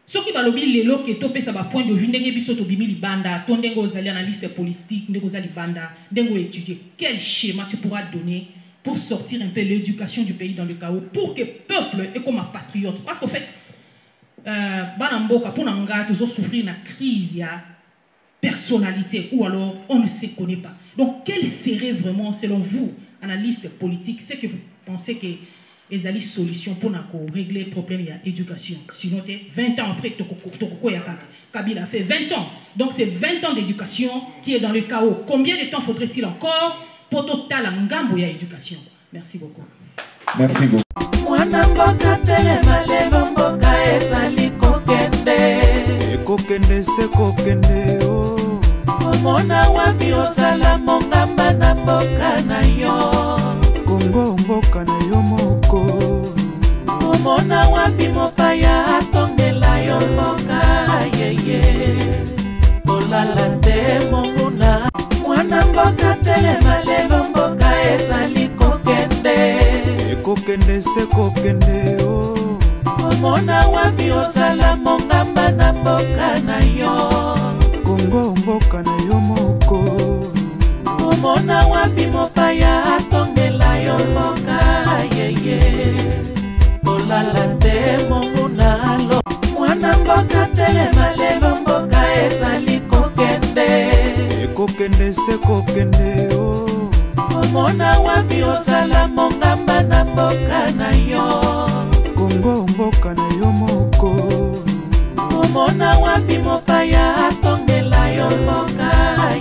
Speaker 8: ce qui balobi lelo ke topé ça ba point de vue ndenge biso to bimi libanda, ton ndenge ozali analyste politique, ndenge ozali banda, ndenge étudier. Quel schéma tu pourras donner pour sortir un peu l'éducation du pays dans le chaos, pour que le peuple est comme un patriote? Parce qu'en fait, Banamboka, pour n'anga, toujours souffrir une crise, il y a personnalité, ou alors on ne se connaît pas. Donc, quelle serait vraiment, selon vous, analyste politique, ce que vous pensez que les alliés solutions pour régler le problème de l'éducation? Sinon, 20 ans après, Kabila a fait 20 ans. Donc, c'est 20 ans d'éducation qui est dans le chaos. Combien de temps faudrait-il encore pour total ngambo ya éducation? Merci beaucoup.
Speaker 6: Merci beaucoup.
Speaker 2: Mwana mboka telema lelo mboka ezali kokende. Ekokende se kokende o. omona wapi osala mongamba na mboka na yo
Speaker 12: Kongo mboka na yo moko
Speaker 2: omona wapi mopaya atongela yo mboka yeye olala te monguna mwana mboka telema lelo mboka ezali kokende
Speaker 12: ekokende se kokende o
Speaker 2: omona wapi osala mongamba na mboka na yo
Speaker 12: Kongo mboka na yo moko
Speaker 2: omona wapi mopaya atongela yo mboka yeye olala te monguna lo mwana mboka telema lelo mboka ezali kokende
Speaker 12: ekokende se kokende o
Speaker 2: omona wapi osala mongamba na mboka na yo
Speaker 12: Kongo mboka na yo moko
Speaker 2: omona wapi mopaya atongela yo mboka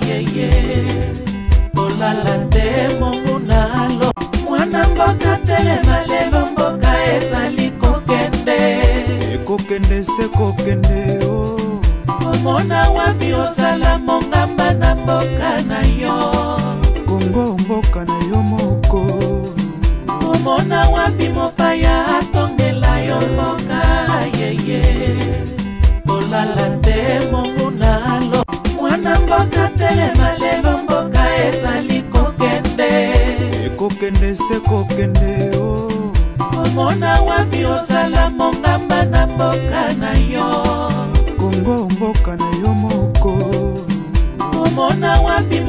Speaker 2: yeye olala te monguna lo mwana mboka telema lelo mboka ezali kokende
Speaker 12: ekokende se kokende o
Speaker 2: omona wapi osala mongamba na mboka na yo
Speaker 12: Kongo mboka na yo moko
Speaker 2: omona wapi mopaya atongela yo mboka yeye olala te monguna lo mwana mboka telema lelo mboka ezali kokende
Speaker 12: ekokende se kokende o
Speaker 2: omona wapi osala mongamba na mboka na yo
Speaker 12: Kongo mboka na yo moko
Speaker 2: omona wapi